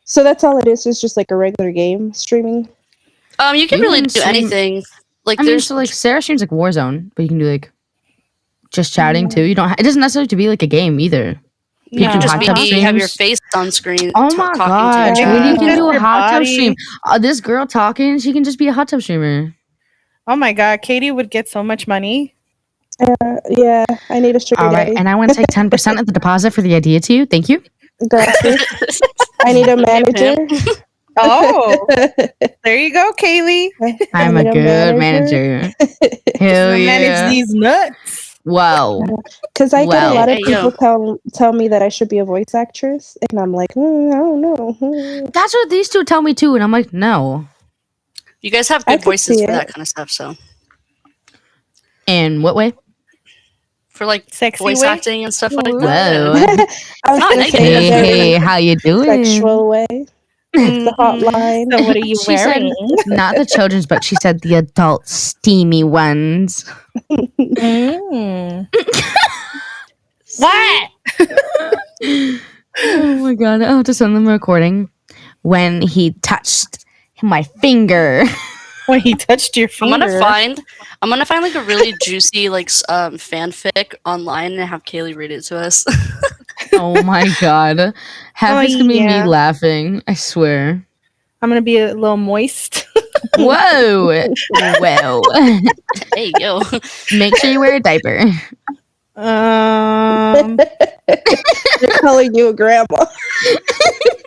D: So that's all it is just like a regular game streaming.
B: You can really do anything. Like,
C: so like Sarah streams like Warzone, but you can do like just chatting too. You don't. It doesn't necessarily have to be like a game either. You
B: You
C: can
B: can just
C: hot
B: be
C: tub
B: you have your
C: streams.
B: face on screen.
C: Oh my
B: talking
C: god,
B: to your
C: Katie
B: chat.
C: can do a
A: Your
C: hot tub
A: body.
C: stream. This girl talking, she can just be a hot tub streamer.
A: Oh my god, Katie would get so much money.
D: Yeah, I need a sugar
C: All right,
D: daddy.
C: and I want to take 10% of the deposit for the idea too. Thank you.
D: Gracias. I need a manager.
A: Oh, there you go, Kailey.
C: I'm a good manager. Hell
A: Gonna manage
C: yeah.
A: these nuts.
C: Wow.
D: Because I get a lot of
B: Hey, yo.
D: people tell me that I should be a voice actress, and I'm like, I don't know.
C: That's what these two tell me too, and I'm like, no.
B: You guys have
D: I
B: good
D: could
B: voices
D: see
B: for that
D: it.
B: kind of stuff. So
C: In what way?
B: for like
A: Sexy
B: voice
A: way?
B: acting and stuff like
C: Whoa.
B: that.
D: I was
B: not
D: gonna
B: negative.
D: say
C: Hey,
D: a very
C: hey, how you doing?
D: sexual way. The hotline.
A: So what are you
C: She said,
A: wearing?
C: not the children's book. She said the adult steamy ones.
A: Mm. What?
C: Oh my god! I have to send them a recording when he touched my finger.
A: When he touched your
B: I'm
A: finger.
B: gonna find like a really juicy like fanfic online and have Kailey read it to us.
C: Oh my god! Half it's gonna be
A: yeah.
C: me laughing. I swear.
A: I'm gonna be a little moist.
C: Whoa! Whoa!
B: Hey yo,
C: Make sure you wear a diaper.
D: They're calling you a grandma.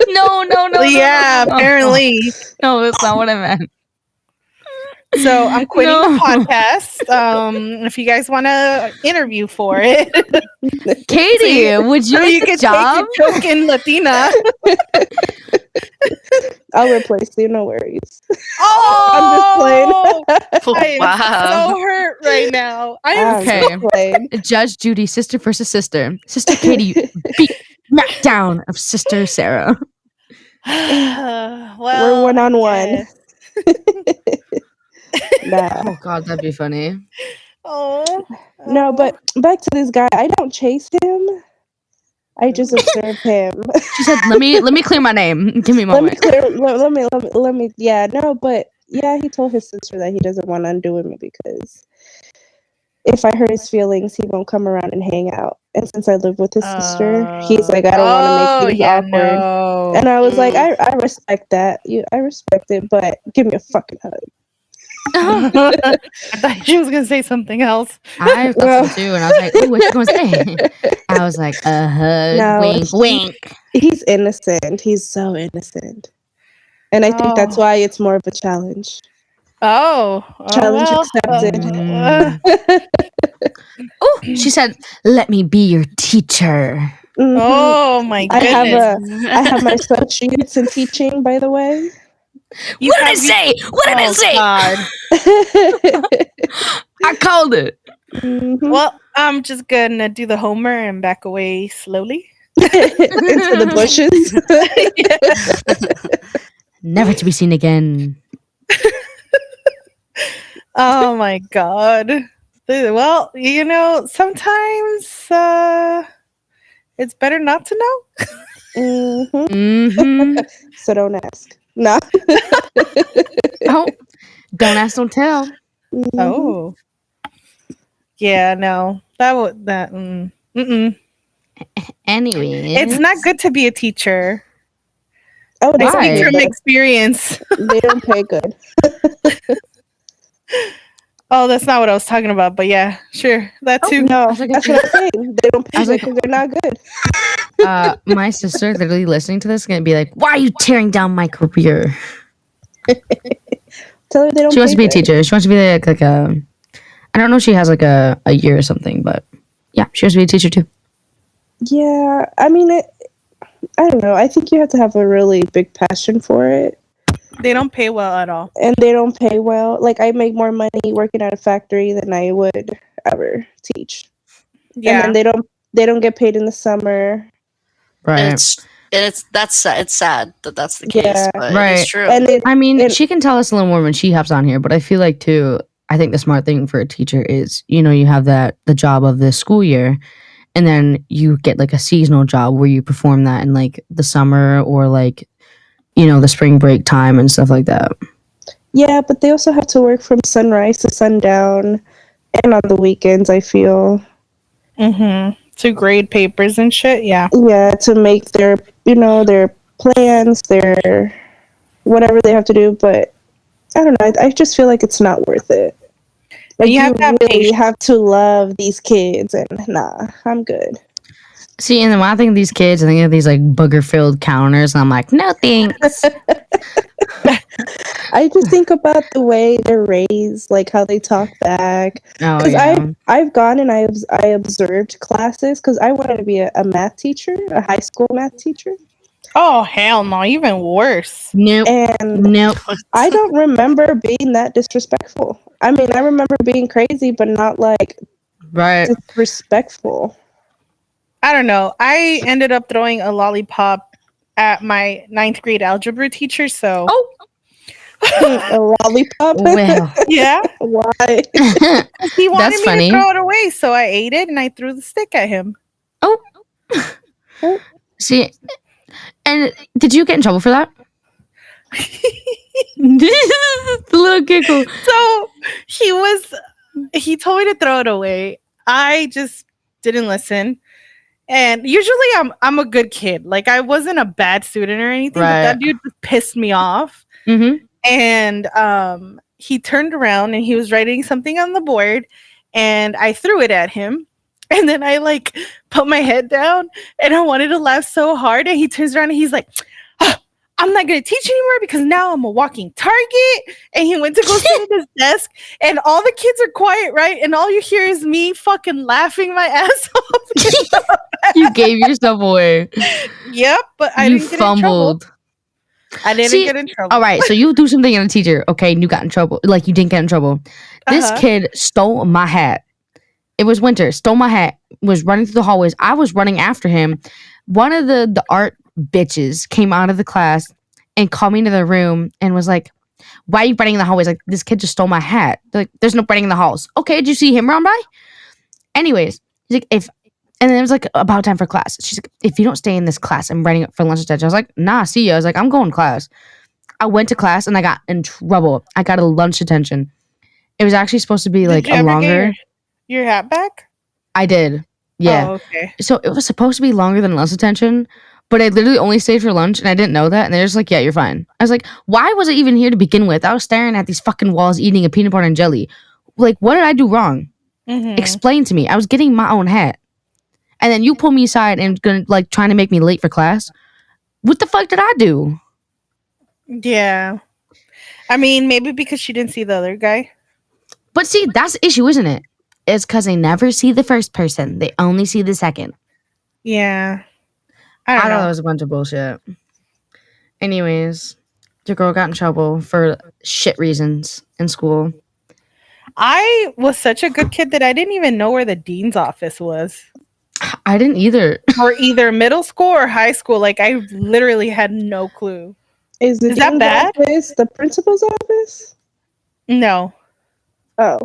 C: No.
A: Yeah,
C: no.
A: apparently.
C: No, that's not what I meant.
A: So I'm quitting
C: No.
A: the podcast. If you guys want to interview for it,
C: Katie, would you
A: so
C: like
A: you
C: the
A: can
C: job?
A: take your token Latina.
D: I'll replace you. No worries.
A: Oh,
D: I'm just playing.
A: I am
B: wow.
A: so hurt right now. I am
D: I'm
C: Okay.
D: just playing.
C: Judge Judy, sister versus sister. Sister Katie beat knockdown of sister Sarah.
A: well,
D: We're one-on-one.
A: yes.
D: Nah.
C: Oh god, that'd be funny.
A: Oh
D: No, but back to this guy. I don't chase him. I just observe him.
C: She said, "Let me clear my name. Give me a
D: Let me
C: moment."
D: clear. Let me. Yeah, no, but yeah, he told his sister that he doesn't want to undo with me because if I hurt his feelings, he won't come around and hang out. And since I live with his sister, he's like, I don't want to make things awkward.
A: No.
D: And I was like, I respect that. I respect it, but give me a fucking hug.
A: I thought she was gonna say something else.
C: I thought so too, and I was like, "Ooh, what you gonna say?" I was like, hug,
D: No,
C: wink, wink."
D: He's innocent. He's so innocent. And I think that's
A: Oh.
D: why it's more of a challenge.
A: Oh,
D: Challenge
A: well,
D: accepted.
C: Oh, she said, "Let me be your teacher."
D: Mhm.
A: oh my
D: I
A: goodness!
D: have my associates in teaching, by the way.
A: You
C: What did
A: have
C: it say? What did it say?
A: God.
C: I called it.
D: Mhm.
A: Well, I'm just gonna do the Homer and back away slowly.
D: Into the bushes.
C: Never to be seen again.
A: Oh my god. Well, sometimes it's better not to know.
D: Mhm.
C: Mm-hmm.
D: So don't ask. No.
C: Oh, don't ask, don't tell.
D: Mhm.
A: Oh. Yeah, no. Mm-mm.
C: Anyway,
A: It's not good to be a teacher.
D: Oh,
A: I
D: they
A: speak
D: don't
A: from
D: pay
A: experience.
D: good. They don't pay good.
A: Oh, that's not what I was talking about, but yeah, sure. That too.
D: No,
C: was like,
D: that's what I'm saying. They don't
C: I
D: pay
C: was
D: good
C: like-
D: because they're not good.
C: my sister literally listening to this is gonna be like, "Why are you tearing down my career?"
D: Tell her they don't
C: She wants
D: pay
C: to be a
D: good.
C: teacher. She wants to be like a. I don't know if she has like a year or something, but yeah, she wants to be a teacher too.
D: Yeah, I mean, I don't know. I think you have to have a really big passion for it.
A: They don't pay well at all.
D: And they don't pay well. Like, I make more money working at a factory than I would ever teach.
A: Yeah.
D: And then they don't get paid in the summer.
C: Right.
B: It's sad that that's the case,
D: Yeah.
B: but
C: Right.
B: it's true.
D: And
C: I mean, she can tell us a little more when she hops on here, but I feel like too, I think the smart thing for a teacher is, you have the job of the school year, and then you get like a seasonal job where you perform that in like the summer or like, the spring break time and stuff like that.
D: yeah, but they also have to work from sunrise to sundown and on the weekends, I feel.
A: To grade papers and shit. Yeah.
D: Yeah, to make their, their plans, their whatever they have to do. But I don't know. I just feel like it's not worth it. Like,
A: You have to have
D: really
A: patience.
D: have to love these kids, and nah, I'm good.
C: See, and then when I think of these kids, I think of these like booger-filled counters, and I'm like, no thanks.
D: I just think about the way they're raised, like how they talk back.
C: Oh
D: Because
C: yeah.
D: I've gone and I observed classes because I wanted to be a math teacher, a high school math teacher.
A: Oh hell no! Even worse.
C: Nope.
D: And
C: Nope.
D: I don't remember being that disrespectful. I mean, I remember being crazy, but not like
C: Right.
D: disrespectful.
A: I don't know. I ended up throwing a lollipop at my 9th grade algebra teacher. So
C: Oh.
D: A lollipop?
C: Well.
A: yeah,
D: Why?
A: he wanted
C: That's
A: me
C: funny.
A: to throw it away, so I ate it and I threw the stick at him.
C: Oh. See, and did you get in trouble for that? The little giggle.
A: So he told me to throw it away. I just didn't listen. And usually I'm a good kid. Like, I wasn't a bad student or anything, but that
C: Right.
A: dude just pissed me off.
C: Mm-hmm.
A: And he turned around and he was writing something on the board, and I threw it at him. And then I like put my head down and I wanted to laugh so hard, and he turns around and he's like, "Ah, I'm not gonna teach anymore because now I'm a walking target." And he went to go sit at his desk, and all the kids are quiet, right? And all you hear is me fucking laughing my ass off.
C: You gave yourself away.
A: Yep, but I
C: You
A: didn't get in trouble.
C: fumbled.
A: I didn't
C: See,
A: get in trouble.
C: All right, so you do something in a teacher, okay, and you got in trouble. Like, you didn't get in trouble. This
A: Uh-huh.
C: kid stole my hat. It was winter. Stole my hat. Was running through the hallways. I was running after him. One of the art bitches came out of the class and called me into the room and was like, "Why are you running in the hallways? Like, this kid just stole my hat." They're like, "There's no running in the halls." Okay, did you see him run by? Anyways, he's like, and then it was like about time for class. She's like, "If you don't stay in this class, I'm running up for lunch detention." I was like, "Nah, see ya." I was like, "I'm going to class." I went to class and I got in trouble. I got a lunch detention. It was actually supposed to be
A: Did
C: like
A: you
C: a
A: ever
C: longer.
A: get your hat back?
C: I did. Yeah.
A: Oh, okay.
C: So it was supposed to be longer than lunch detention, but I literally only stayed for lunch and I didn't know that. And they're just like, "Yeah, you're fine." I was like, "Why was I even here to begin with? I was staring at these fucking walls eating a peanut butter and jelly. Like, what did I do wrong?
A: Mhm.
C: Explain to me." I was getting my own hat. And then you pull me aside and gonna like trying to make me late for class. What the fuck did I do?
A: Yeah. I mean, maybe because she didn't see the other guy.
C: But see, that's the issue, isn't it? It's because they never see the first person. They only see the second.
A: Yeah. I
C: I
A: don't
C: thought that
A: know.
C: was a bunch of bullshit. Anyways, your girl got in trouble for shit reasons in school.
A: I was such a good kid that I didn't even know where the dean's office was.
C: I didn't either.
A: For either middle school or high school. Like, I literally had no clue.
D: Is the
A: Is that
D: dean's
A: bad?
D: office the principal's office?
A: No.
D: Oh.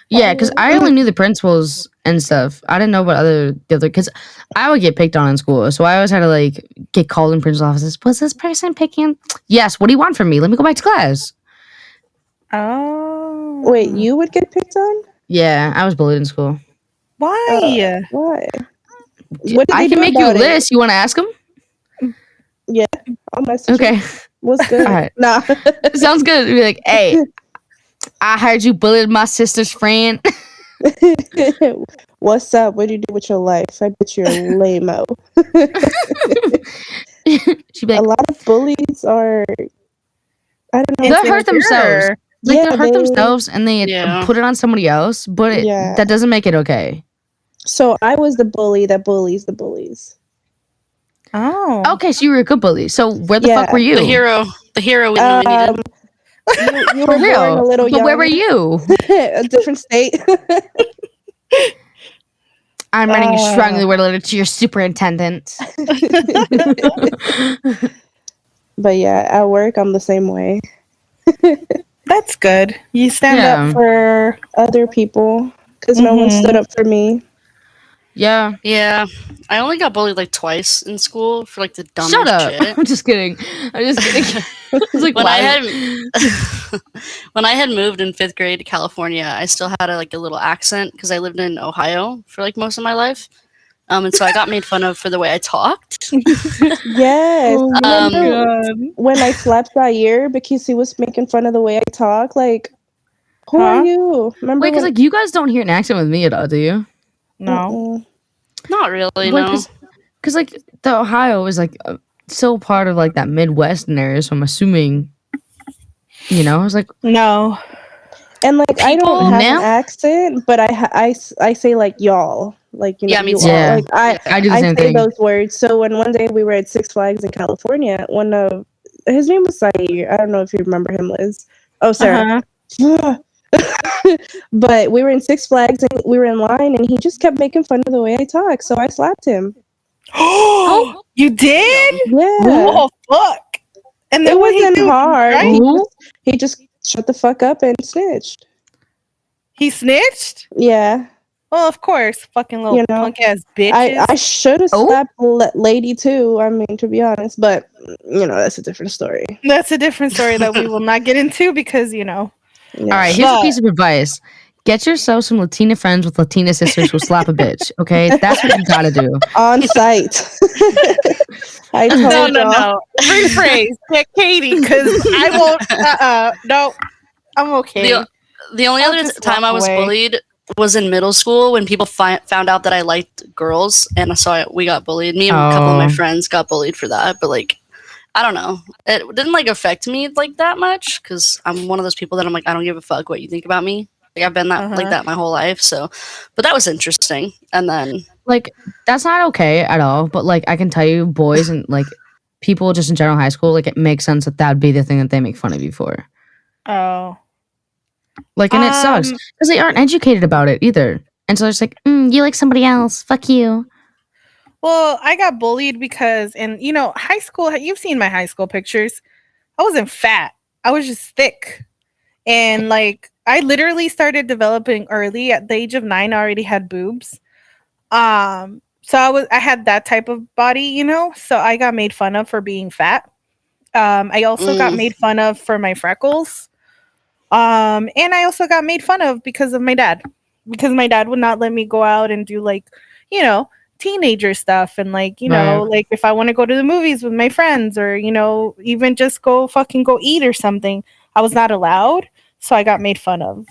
C: Yeah, because I only knew the principals and stuff. I didn't know about the other, because I would get picked on in school. So I always had to like get called in principal offices. Was this person picking? Yes. What do you want from me? Let me go back to class.
A: Oh.
D: Wait, you would get picked on?
C: Yeah, I was bullied in school.
A: Why?
D: Why? What did
C: I
D: they
C: can
D: do
C: make you a
D: about it?
C: list. You want to ask them?
D: Yeah, I'll message you.
C: Okay.
D: What's good?
C: All right.
D: Nah.
C: Sounds good. Be like, "Hey, I heard you bullied my sister's friend."
D: What's up? What do you do with your life? I bet you're lame-o.
C: She'd be
D: A
C: like,
D: lot of bullies are, I don't know.
C: they'll hurt themselves.
A: Insecure.
C: Like,
D: Yeah,
C: they'll hurt
D: they-
C: themselves and they
B: Yeah.
C: put it on somebody else, but
D: Yeah.
C: that doesn't make it okay.
D: So I was the bully that bullies the bullies.
A: Oh.
C: Okay, so you were a good bully. So where the fuck
D: Yeah.
C: were you?
B: The hero we knew we needed.
D: You
C: For
D: were born
C: real.
D: a little
C: But
D: young.
C: where were you?
D: A different state.
C: I'm running a strongly worded letter to your superintendent.
D: But yeah, at work I'm the same way.
A: That's good. You stand
C: Yeah.
A: up for
D: Other people, because no one stood up for me.
C: Yeah.
B: Yeah, I only got bullied like twice in school for like the dumbest
C: Shut up.
B: shit.
C: I'm just kidding. I'm just kidding. I was like,
B: When I
C: why?
B: had when I had moved in 5th grade to California, I still had a little accent because I lived in Ohio for like most of my life. And so I got made fun of for the way I talked.
D: Yes.
C: Oh
B: my
D: Remember when I slapped Zaire because he was making fun of the way I talk? Like, who are you? Remember?
C: Wait, because like you guys don't hear an accent with me at all, do you?
A: No.
B: Not really,
C: Like,
B: no.
C: because like the Ohio is like still part of like that Midwestern area, so I'm assuming, I was like,
A: No.
D: And like I don't have
C: now?
D: an accent, but I say like y'all, like
B: Yeah, me
D: you
B: too.
D: all.
C: Yeah.
D: Like
C: I do the
D: I
C: same
D: say
C: thing.
D: those words. So when one day we were at Six Flags in California, one of his name was Zaire. I don't know if you remember him, Liz. Oh, Sarah. But we were in Six Flags and we were in line, and he just kept making fun of the way I talk. So I slapped him.
A: Oh, you did?
D: Yeah,
A: Oh, fuck. And then
D: it
A: what he
D: wasn't
A: do?
D: hard.
A: Right?
D: He just shut the fuck up and snitched.
A: He snitched?
D: Yeah.
A: Well, of course. Fucking little punk ass bitches.
D: I should have slapped lady too. I mean, to be honest, but that's a different story.
A: That's a different story that we will not get into because
C: All right, here's a piece of advice. Get yourself some Latina friends with Latina sisters who'll slap a bitch. Okay, that's what you gotta do
D: on site. I told
A: no. Rephrase. Get Katie because I won't. No, I'm okay.
B: The only other time I was bullied was in middle school when people found out that I liked girls, and so we got bullied. Me and a couple of my friends got bullied for that, but like, I don't know. It didn't like affect me like that much because I'm one of those people that I'm like, I don't give a fuck what you think about me. Like I've been like that my whole life. So, but that was interesting. And then
C: like that's not okay at all. But like I can tell you, boys and like people just in general high school, like it makes sense that would be the thing that they make fun of you for.
A: Oh,
C: like and it sucks because they aren't educated about it either. And so it's like, you like somebody else, fuck you.
A: Well, I got bullied because in high school, you've seen my high school pictures. I wasn't fat. I was just thick. And like I literally started developing early at the age of 9. I already had boobs. So I had that type of body, so I got made fun of for being fat. I also got made fun of for my freckles. And I also got made fun of because of my dad, because my dad would not let me go out and do like, teenager stuff. And like, like if I want to go to the movies with my friends or, even just go eat or something, I was not allowed. So I got made fun of.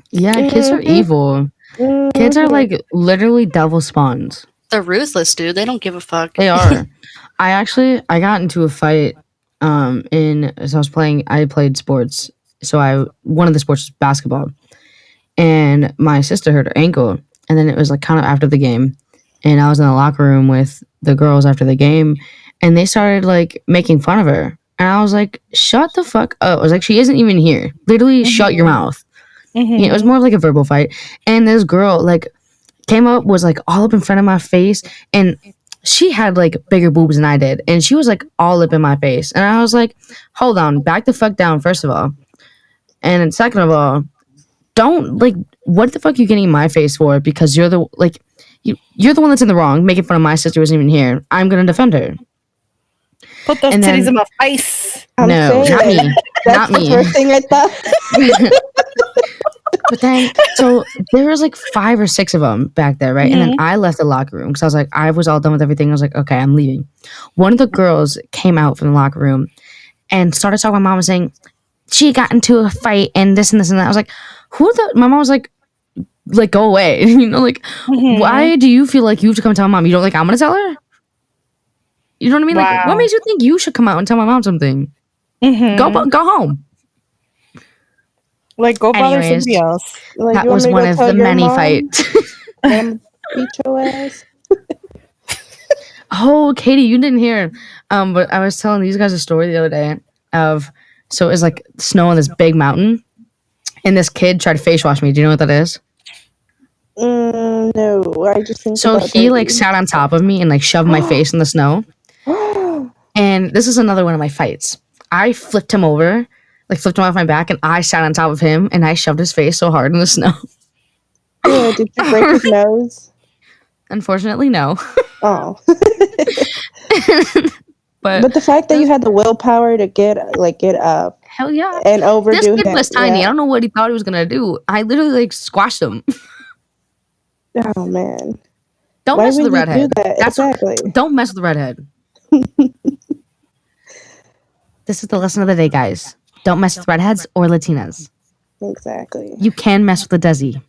C: Yeah, kids are evil. Kids are like literally devil spawns.
B: They're ruthless, dude. They don't give a fuck.
C: They are. I got into a fight as I played sports. So one of the sports was basketball. And my sister hurt her ankle. And then it was like kind of after the game. And I was in the locker room with the girls after the game. And they started like making fun of her. And I was like, shut the fuck up. I was like, she isn't even here. Literally, shut your mouth. It was more of like a verbal fight. And this girl like came up, was like all up in front of my face. And she had like bigger boobs than I did. And she was like all up in my face. And I was like, hold on, back the fuck down, first of all. And then second of all, don't like, what the fuck are you getting in my face for? Because you're the you're the one that's in the wrong, making fun of my sister who isn't even here. I'm gonna defend her.
A: Put those titties in my face.
C: No, not me.
D: That's
C: not
D: the
C: me.
D: first thing I thought.
C: But then, so there was like 5 or 6 of them back there, right? And then I left the locker room because I was like, I was all done with everything. I was like, okay, I'm leaving. One of the girls came out from the locker room and started talking to my mom and saying, she got into a fight and this and this and that. I was like, my mom was like, go away. Why do you feel like you have to come tell my mom? You don't think I'm going to tell her? You know what I mean?
A: Wow.
C: Like, what makes you think you should come out and tell my mom something? Go home.
A: Like, go bother somebody else.
D: Like,
C: that was one of the many fights.
D: Beat your ass.
C: Oh, Katie, you didn't hear. But I was telling these guys a story the other day of, so it was like snow on this big mountain, and this kid tried to face wash me. Do you know what that is?
D: No, I just think
C: so he like sat on top of me and like shoved my face in the snow. And this is another one of my fights. I flipped him over, like flipped him off my back, and I sat on top of him and I shoved his face so hard in the snow.
D: Yeah, did you break his nose?
C: Unfortunately, no.
D: Oh. But the fact that you had the willpower to get up
C: hell yeah.
D: and overdo
C: This kid
D: him,
C: was tiny.
D: yeah.
C: I don't know what he thought he was gonna do. I literally like squashed him.
D: Oh man.
C: Don't
D: Why
C: mess with
D: would
C: the
D: you
C: redhead.
D: do that? Exactly.
C: Don't mess with the redhead. This is the lesson of the day, guys. Don't mess with redheads or Latinas.
D: Exactly.
C: You can mess with the Desi.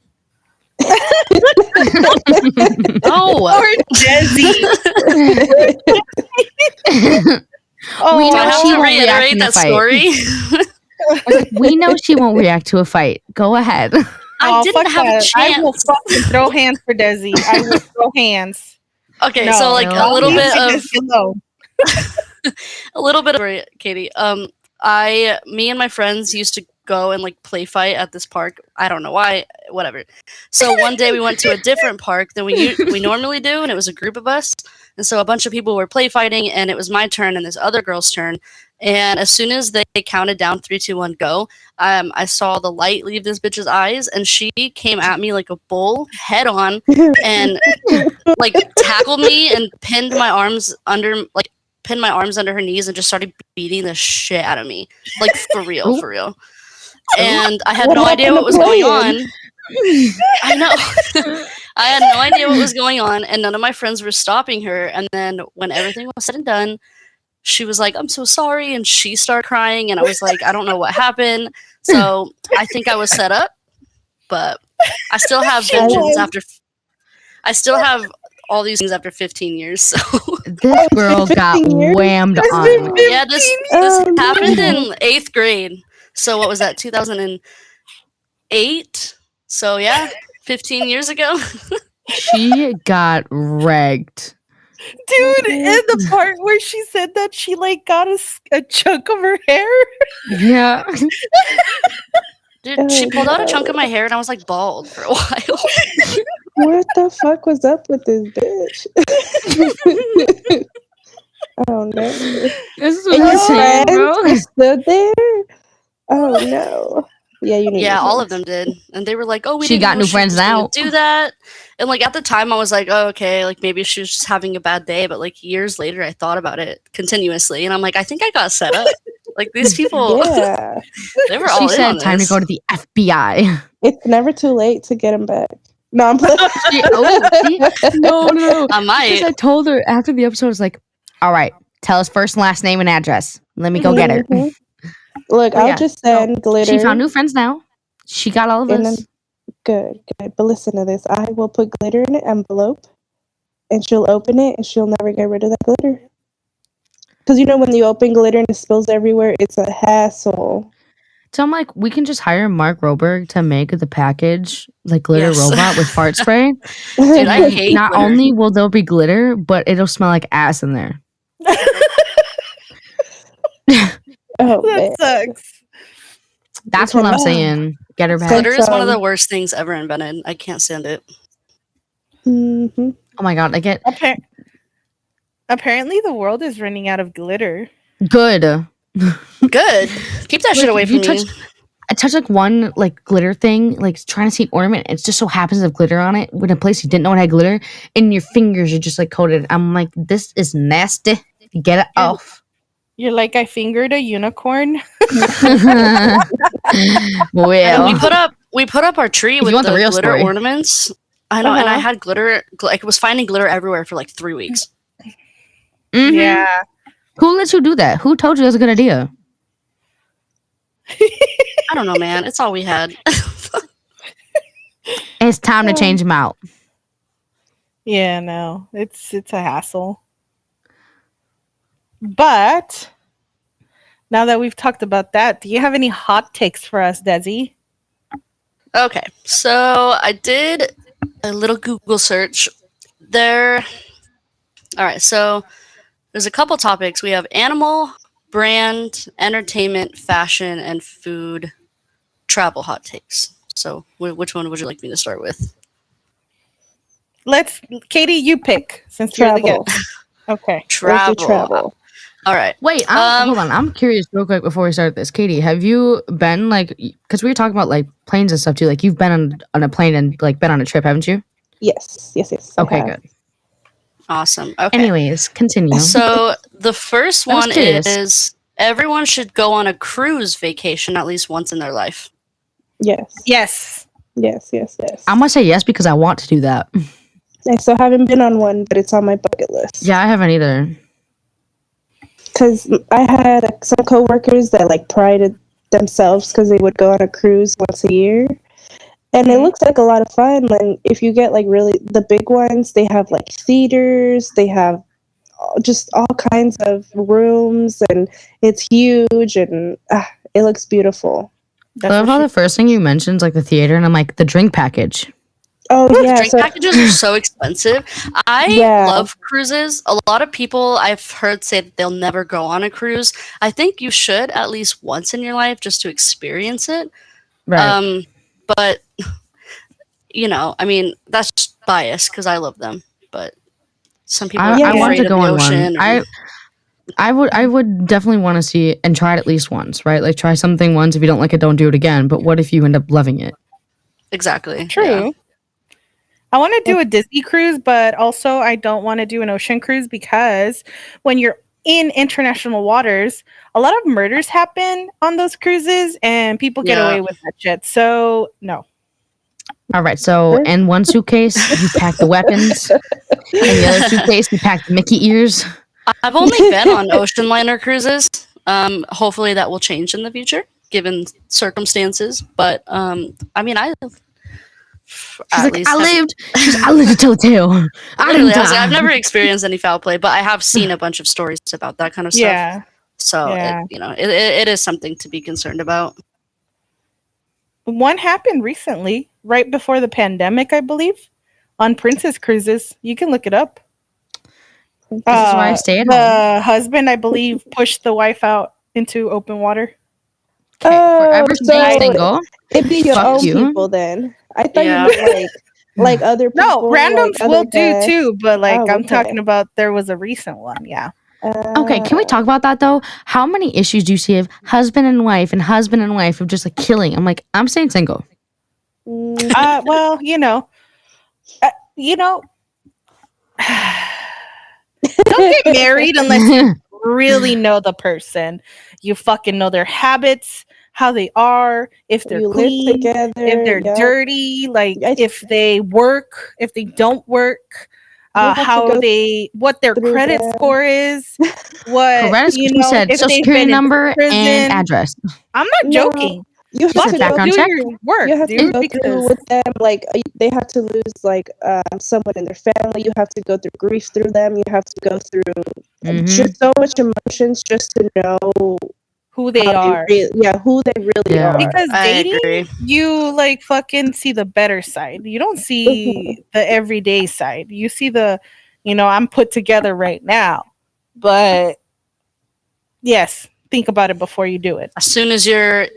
B: Oh,
A: Or Desi.
C: We
B: do
C: know
B: I have
C: she
B: to
C: won't react in
B: reiterate
C: a
B: that
C: fight.
B: story?
C: We know she won't react to a fight. Go ahead.
B: I didn't
A: fuck
B: have a
A: that. I will
B: chance.
A: fucking throw hands for Desi. I will throw hands.
B: Okay,
A: No,
B: so like
C: no.
B: a little
A: leave
B: bit
A: me
B: of
A: Desi alone.
B: a little bit of Katie. Me and my friends used to go and like play fight at this park. I don't know why, whatever. So one day we went to a different park than we normally do, and it was a group of us. And so a bunch of people were play fighting, and it was my turn and this other girl's turn. And as soon as they counted down 3, 2, 1, go, I saw the light leave this bitch's eyes, and she came at me like a bull, head on, and like tackled me and pinned my arms under her knees and just started beating the shit out of me, like for real, for real. And I had
D: What
B: no idea
D: happened
B: what
D: to
B: was going
D: playing?
B: on. I know. I had no idea what was going on, and none of my friends were stopping her. And then when everything was said and done, she was like, "I'm so sorry," and she started crying, and I was like, "I don't know what happened." So I think I was set up, but I still have vengeance after. I still have all these things after 15 years. So
C: This girl got
D: 15 years?
C: whammed
A: It's
C: on.
A: been
B: yeah, this
D: Oh,
B: happened
D: no.
B: in 8th grade. So what was that? 2008. So yeah, 15 years ago.
C: She got wrecked.
A: Dude, in the part where she said that she like got a chunk of her hair.
C: Yeah.
B: Dude, she
D: Oh,
B: pulled out a
D: no.
B: chunk of my hair and I was like bald for a while.
D: What the fuck was up with this bitch? Oh no.
C: This is
D: And your
C: insane,
D: friends
C: bro.
D: just stood there? Oh no. Yeah, you need
B: Yeah,
D: new
B: all of
D: friends.
B: them did. And they were like, "Oh, we
C: She
B: didn't
C: got
B: know
C: new
B: she
C: friends
B: was gonna
C: now.
B: do that." And like at the time I was like, "Oh, okay, like maybe she was just having a bad day." But like years later I thought about it continuously and I'm like, I think I got set up. Like these people
D: Yeah.
B: they were
C: She
B: all in on
C: said, "Time to
B: this.
C: go to the FBI."
D: It's never too late to get him back. No, I'm playing.
C: See? No.
B: I might.
C: Because I told her after the episode, I was like, "All right, tell us first and last name and address. Let me go get her."
D: Mhm. Look,
C: But
D: I'll
C: yeah,
D: just send glitter.
C: She found new friends now. She got all of
D: in
C: us.
D: an- Good. But listen to this. I will put glitter in an envelope, and she'll open it, and she'll never get rid of that glitter. Because you know when you open glitter and it spills everywhere, it's a hassle.
C: So I'm like, we can just hire Mark Roberg to make the package, like glitter
B: Yes.
C: robot with fart spray.
B: Dude, I
C: And
B: hate
C: not
B: glitter.
C: only will there be glitter, but it'll smell like ass in there.
D: Oh man.
A: That sucks.
C: That's what I'm
D: Okay.
C: saying. Get her back.
D: So-
B: Glitter is one of the worst things ever invented. I can't stand it.
D: Mm-hmm.
C: Oh my god, I get
A: Apparently, the world is running out of glitter.
C: good.
B: Good. Keep that shit
C: Like,
B: away
C: you
B: from me.
C: I touched like one like glitter thing, like trying to see an ornament. It just so happens to have glitter on it in a place you didn't know it had glitter, and your fingers are just like coated. I'm like, this is nasty. Get it off.
A: You're like, I fingered a unicorn.
B: And
C: Well,
B: we put up our tree
C: If you
B: with
C: want
B: the
C: the real
B: glitter
C: story.
B: ornaments. I know, and I
D: Uh-huh.
B: had glitter. I was finding glitter everywhere for like 3 weeks.
C: mhm.
A: Yeah.
C: Who let you do that? Who told you that's a good idea?
B: I don't know, man. It's all we had.
C: It's time to change them out.
A: Yeah, no. It's a hassle. But now that we've talked about that, do you have any hot takes for us, Desi?
B: Okay, so I did a little Google search. All right, so there's a couple topics. We have animal, brand, entertainment, fashion, and food, travel hot takes. So which one would you like me to start with?
A: Katie, you pick since you're the
D: Travel.
A: guest. Okay.
B: Travel.
D: Let's do travel.
B: All right.
C: Wait, hold on. I'm curious real quick before we start this. Katie, have you been like, because we were talking about like planes and stuff too. Like you've been on a plane and like been on a trip, haven't you?
D: Yes. I
C: Okay,
D: have.
C: good.
B: Awesome. Okay.
C: Anyways, continue.
B: So The first
C: I was
B: one
C: curious.
B: is everyone should go on a cruise vacation at least once in their life.
D: Yes.
A: Yes.
D: Yes.
C: I'm gonna say yes because I want to do that.
D: I still haven't been on one, but it's on my bucket list.
C: Yeah, I haven't either.
D: Because I had some coworkers that like prided themselves because they would go on a cruise once a year. And it looks like a lot of fun. And if you get like really the big ones, they have like theaters, they have just all kinds of rooms, and it's huge, and it looks beautiful.
C: I love how the first thing you mentioned is like the theater, and I'm like the drink package.
D: Oh yeah,
B: Drink packages are so expensive. I love cruises. A lot of people I've heard say that they'll never go on a cruise. I think you should at least once in your life just to experience it.
C: Right.
B: But you know, I mean, that's just bias because I love them. But some people are
C: I want
B: afraid
C: to
B: of
C: go
B: the
C: on one.
B: ocean.
C: I would definitely want to see it and try it at least once, right? Like try something once. If you don't like it, don't do it again. But what if you end up loving it?
B: Exactly.
A: True.
B: Yeah.
A: I want to do a Disney cruise, but also I don't want to do an ocean cruise because when you're in international waters, a lot of murders happen on those cruises and people get away with that shit. So, no.
C: All right. So, in one suitcase, you pack the weapons. In the other suitcase, you pack the Mickey ears.
B: I've only been on ocean liner cruises. Hopefully that will change in the future, given circumstances. But I mean, I
C: lived to tell a tale.
B: I've never experienced any foul play, but I have seen a bunch of stories about that kind of stuff.
A: Yeah.
B: So it is something to be concerned about.
A: One happened recently, right before the pandemic, I believe, on Princess Cruises. You can look it up.
C: This is why I stay at home.
A: The husband, I believe, pushed the wife out into open water.
C: Forever staying single.
D: It'd be your own people then. I thought you meant like other people.
A: No, randoms
D: like
A: will do
D: guys.
A: too, but like I'm talking about there was a recent one, yeah.
C: Okay, can we talk about that though? How many issues do you see of husband and wife of just like killing? I'm like, I'm staying single.
A: Well, don't get married unless you really know the person. You fucking know their habits, how they are, if they're clean,
D: together,
A: if they're dirty, like if they work, if they don't work. What their credit score is,
C: if social security number and address.
A: I'm not joking.
D: You have to
A: do your work.
D: You have to go through with them. Like they have to lose like someone in their family. You have to go through grief through them. You have to go through just so much emotions just to know
A: who they are.
D: Who they really are.
A: Because dating, you like fucking see the better side. You don't see the everyday side. You see the, I'm put together right now. But yes, think about it before you do it.
B: As soon as you're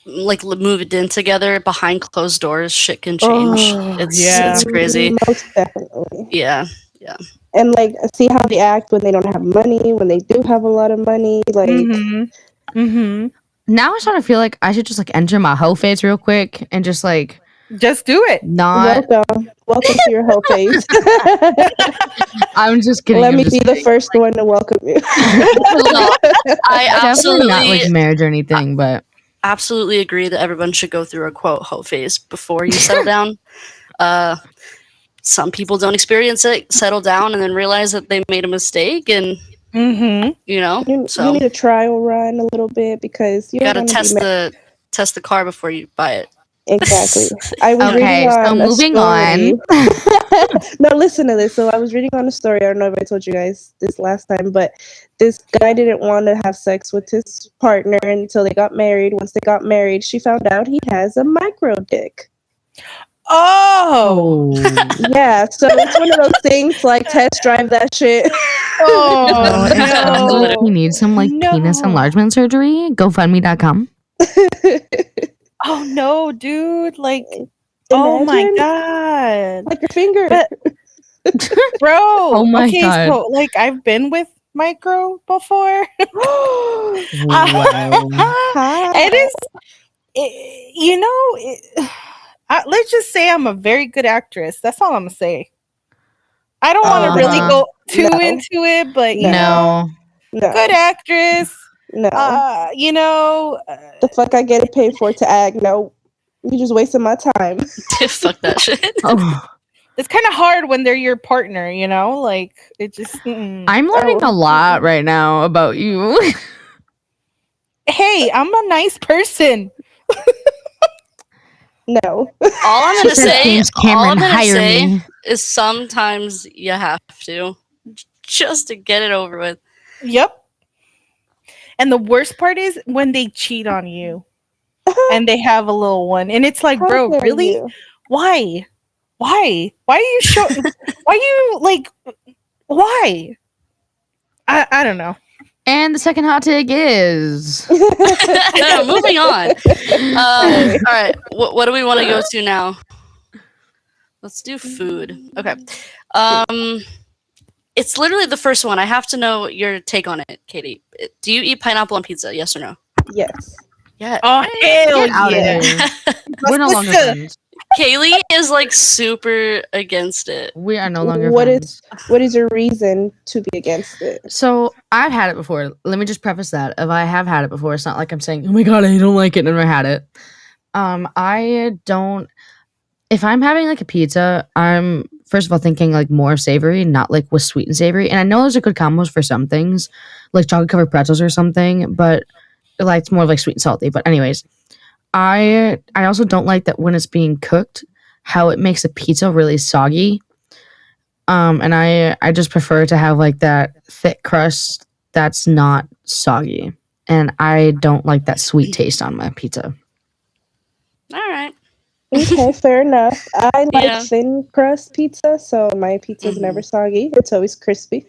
B: like moved in together behind closed doors, shit can change. It's crazy.
D: Most definitely.
B: Yeah.
D: And like see how they act when they don't have money, when they do have a lot of money, like
C: Now I sort of feel like I should just like enter my hoe phase real quick and just like
A: do it.
D: Welcome to your hoe phase.
C: I'm just kidding.
D: Let me be the first one to welcome you.
B: I absolutely
C: not like marriage or anything, but
B: absolutely agree that everyone should go through a quote hoe phase before you settle down. Some people don't experience it, settle down, and then realize that they made a mistake, and
D: you need a trial run a little bit because you
B: gotta test the car before you buy it.
D: Exactly. I was reading on
C: moving on.
D: No, listen to this. So I was reading on a story. I don't know if I told you guys this last time, but this guy didn't want to have sex with his partner until they got married. Once they got married, she found out he has a micro dick.
A: Oh,
D: yeah. So it's one of those things like test drive that shit.
C: No. If you need some like penis enlargement surgery, GoFundMe.com.
A: Oh no, dude! Like, oh my god!
D: Like your finger,
A: bro.
C: Oh my god!
A: So like, I've been with micro before.
C: Wow.
A: It is, let's just say I'm a very good actress. That's all I'm gonna say. I don't want to really go too into it, but you know,
D: No.
A: Good actress.
D: No.
A: The
D: fuck I get it paid for to act? No. You just wasting my time.
B: Fuck that shit.
C: Oh,
A: it's kind of hard when they're your partner, like it just.
C: I'm learning a lot right now about you.
A: Hey, I'm a nice person.
D: No.
B: All I'm
C: She
B: gonna
C: said,
B: say,
C: James
B: all
C: Cameron,
B: I'm gonna
C: hire
B: say
C: me.
B: is sometimes you have to, just to get it over with.
A: Yep. And the worst part is when they cheat on you, and they have a little one, and it's like,
D: How
A: bro,
D: dare
A: really?
D: you?
A: Why? Why are you why you like? Why? I don't know.
C: And the second hot take is
B: Moving on. All right, what do we want to go to now? Let's do food. Okay. It's literally the first one. I have to know your take on it, Katie. Do you eat pineapple on pizza? Yes or no?
D: Yes.
B: Yeah.
A: Oh hell
C: get out of
A: yeah!
C: here. We're no longer friends.
B: Kaylee is like super against it.
C: We are no longer
D: What
C: friends.
D: What is your reason to be against it?
C: So I've had it before. Let me just preface that. If I have had it before, it's not like I'm saying, "Oh my god, I don't like it," and never had it. I don't. If I'm having like a pizza, I'm first of all thinking like more savory, not like with sweet and savory. And I know there's a good combos for some things, like chocolate covered pretzels or something, but like it's more like sweet and salty. But anyways, I also don't like that when it's being cooked, how it makes a pizza really soggy. And I just prefer to have like that thick crust that's not soggy. And I don't like that sweet taste on my pizza.
B: All right.
D: Okay, fair enough. I like
B: Yeah.
D: thin crust pizza, so my pizza's never soggy. It's always crispy.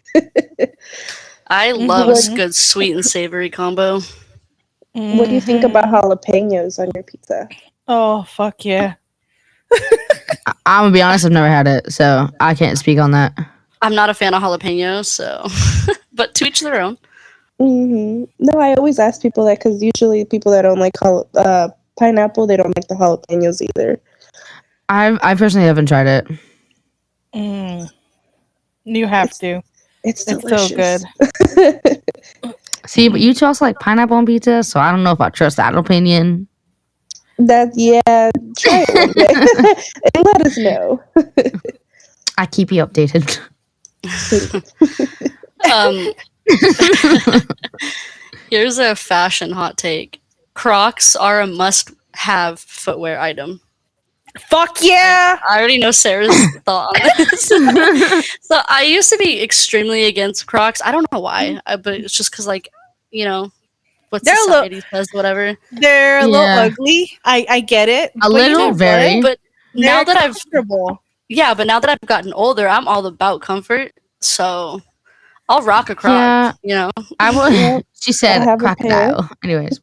B: I love
D: What-
B: a good sweet and savory combo.
D: What do you think about jalapenos on your pizza?
A: Oh fuck yeah!
C: I'm gonna be honest, I've never had it, so I can't speak on that.
B: I'm not a fan of jalapenos, so but to each their own.
D: No, I always ask people that because usually people that don't like pineapple, they don't like the jalapenos either.
C: I personally haven't tried it.
A: You have to.
D: It's
A: so
D: delicious.
A: good.
C: See, but you two also like pineapple on pizza, so I don't know if I trust that opinion.
D: Try it one day and let us know.
C: I keep you updated.
B: Here's a fashion hot take. Crocs are a must-have footwear item.
A: Fuck yeah!
B: I already know Sarah's thought on this. So I used to be extremely against Crocs. I don't know why, but it's just because, like, what
A: They're
B: society says, whatever.
A: They're a little ugly. I get it.
C: A little, very.
B: But now that I've
A: comfortable.
B: but now that I've gotten older, I'm all about comfort. So I'll rock a Croc.
C: Yeah. I will.
D: Yep,
C: She said
D: I have a pair.
C: crocodile. Anyways.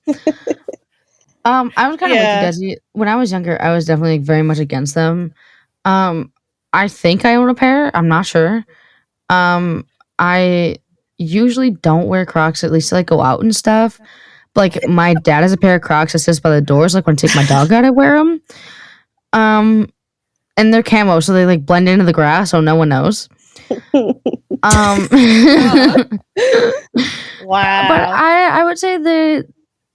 C: I was kind of with you, Desi. When I was younger, I was definitely very much against them. I think I own a pair. I'm not sure. I usually don't wear Crocs, at least to like go out and stuff. But, like my dad has a pair of Crocs that sits by the doors. Like when I take my dog out, I wear them. And they're camo, so they like blend into the grass, so no one knows.
A: Wow.
C: But I would say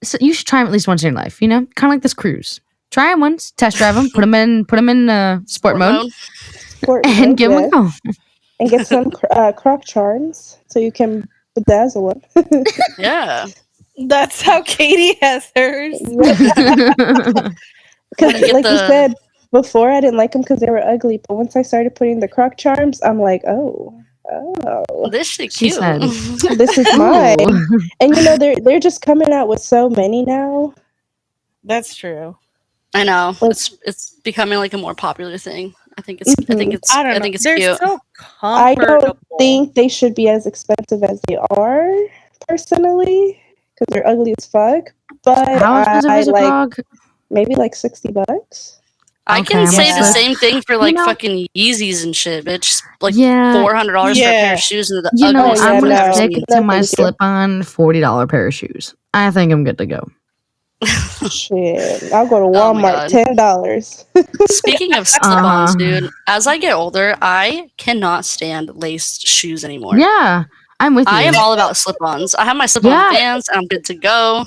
C: so you should try them at least once in your life. Kind of like this cruise. Try them once, test drive them, put them in sport mode, and give them a go.
D: And get some Croc charms so you can bedazzle them.
B: Yeah.
A: That's how Katie has hers.
D: Because, like you said before, I didn't like them because they were ugly. But once I started putting the Croc charms, I'm like, oh,
B: this shit cute.
D: This is mine. And they're just coming out with so many now.
A: That's true.
B: I know. It's becoming like a more popular thing. I think it's
A: I think it's
B: cute.
A: So
D: I don't think they should be as expensive as they are, personally, because they're ugly as fuck. But
C: how expensive is a Croc?
D: Maybe like $60.
B: I can say the same thing for like fucking Yeezys and shit, bitch. Like $400 for a pair of shoes and the ugliest
C: I'm
B: I've
C: gonna
B: ever
C: stick
B: seen.
C: to my slip-on $40 pair of shoes. I think I'm good to go.
D: Shit, I'll go to Walmart. $10.
B: Speaking of slip-ons, dude, as I get older, I cannot stand laced shoes anymore.
C: Yeah, I'm with you.
B: I am all about slip-ons. I have my slip-on Vans, and I'm good to go.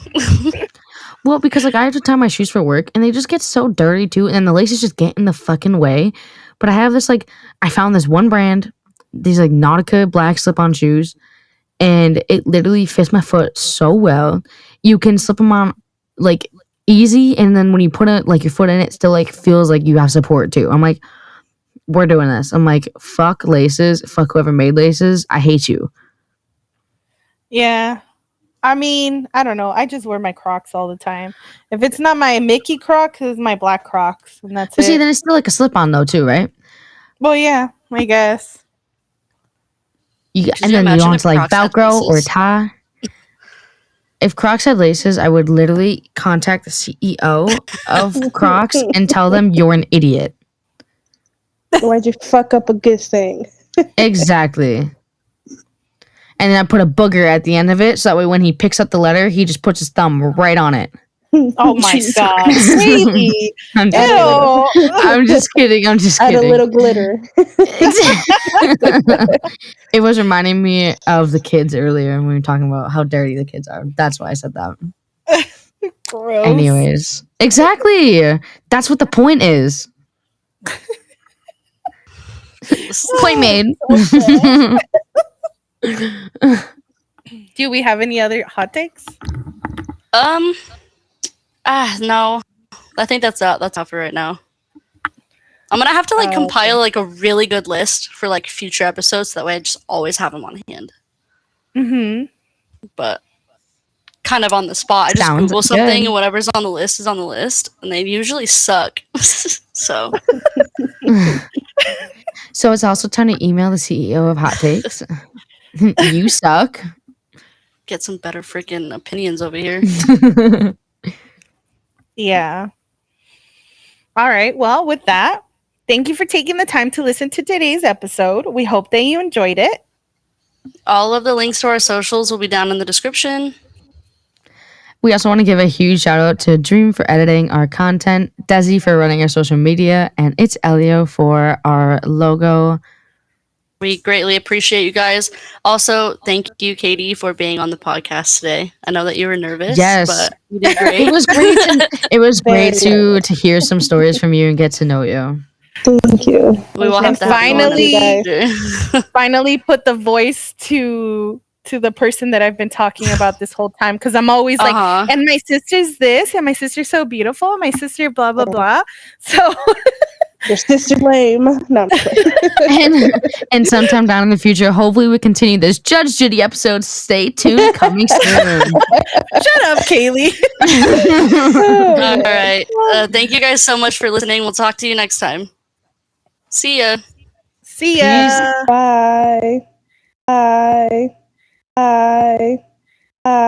C: Well, because like I have to tie my shoes for work, and they just get so dirty too, and the laces just get in the fucking way. But I have this like I found this one brand, these like Nautica black slip-on shoes, and it literally fits my foot so well. You can slip them on like easy, and then when you put it like your foot in, it still like feels like you have support too. I'm like, we're doing this. I'm like, fuck laces, fuck whoever made laces. I hate you.
A: Yeah. I mean, I don't know. I just wear my Crocs all the time. If it's not my Mickey Crocs, it's my black Crocs, and that's
C: But
A: it.
C: see, then it's still like a slip-on though too, right?
A: Well, yeah, I guess.
C: And then you want to like Velcro or tie. If Crocs had laces, I would literally contact the CEO of Crocs and tell them you're an idiot.
D: Why'd you fuck up a good thing?
C: Exactly. And then I put a booger at the end of it, so that way when he picks up the letter, he just puts his thumb right on it.
A: Oh my god, really?
C: I'm just kidding. I'm just kidding.
D: Add a little glitter.
C: It was reminding me of the kids earlier when we were talking about how dirty the kids are. That's why I said that.
A: Gross.
C: Anyways, exactly. That's what the point is. Point made.
A: Do we have any other hot takes?
B: No. I think that's out for right now. I'm gonna have to like compile like a really good list for like future episodes, so that way I just always have them on hand.
A: Mm-hmm.
B: But kind of on the spot, I just
C: Sounds
B: Google something
C: good.
B: and whatever's on the list is on the list, and they usually suck. So
C: So it's also time to email the CEO of Hot Takes. You suck.
B: get some better freaking opinions over here.
A: Yeah. All right. Well, with that, thank you for taking the time to listen to today's episode. We hope that you enjoyed it.
B: All of the links to our socials will be down in the description.
C: We also want to give a huge shout out to Dream for editing our content, Desi for running our social media, and it's Elio for our logo.
B: We greatly appreciate you guys. Also, thank you, Katie, for being on the podcast today. I know that you were nervous,
C: Yes.
B: but you did great.
C: It was great. It was great to hear some stories from you and get to know you.
D: Thank you.
B: We will have to
A: finally put the voice to the person that I've been talking about this whole time, because I'm always like, and my sister's this, and my sister's so beautiful, and my sister blah blah blah. So
D: your sister lame. No,
C: and sometime down in the future, hopefully we continue this Judge Judy episode. Stay tuned, coming soon.
A: Shut up, Kailey.
B: All right. Thank you guys so much for listening. We'll talk to you next time. See ya.
A: See ya.
D: Bye. Bye. Bye.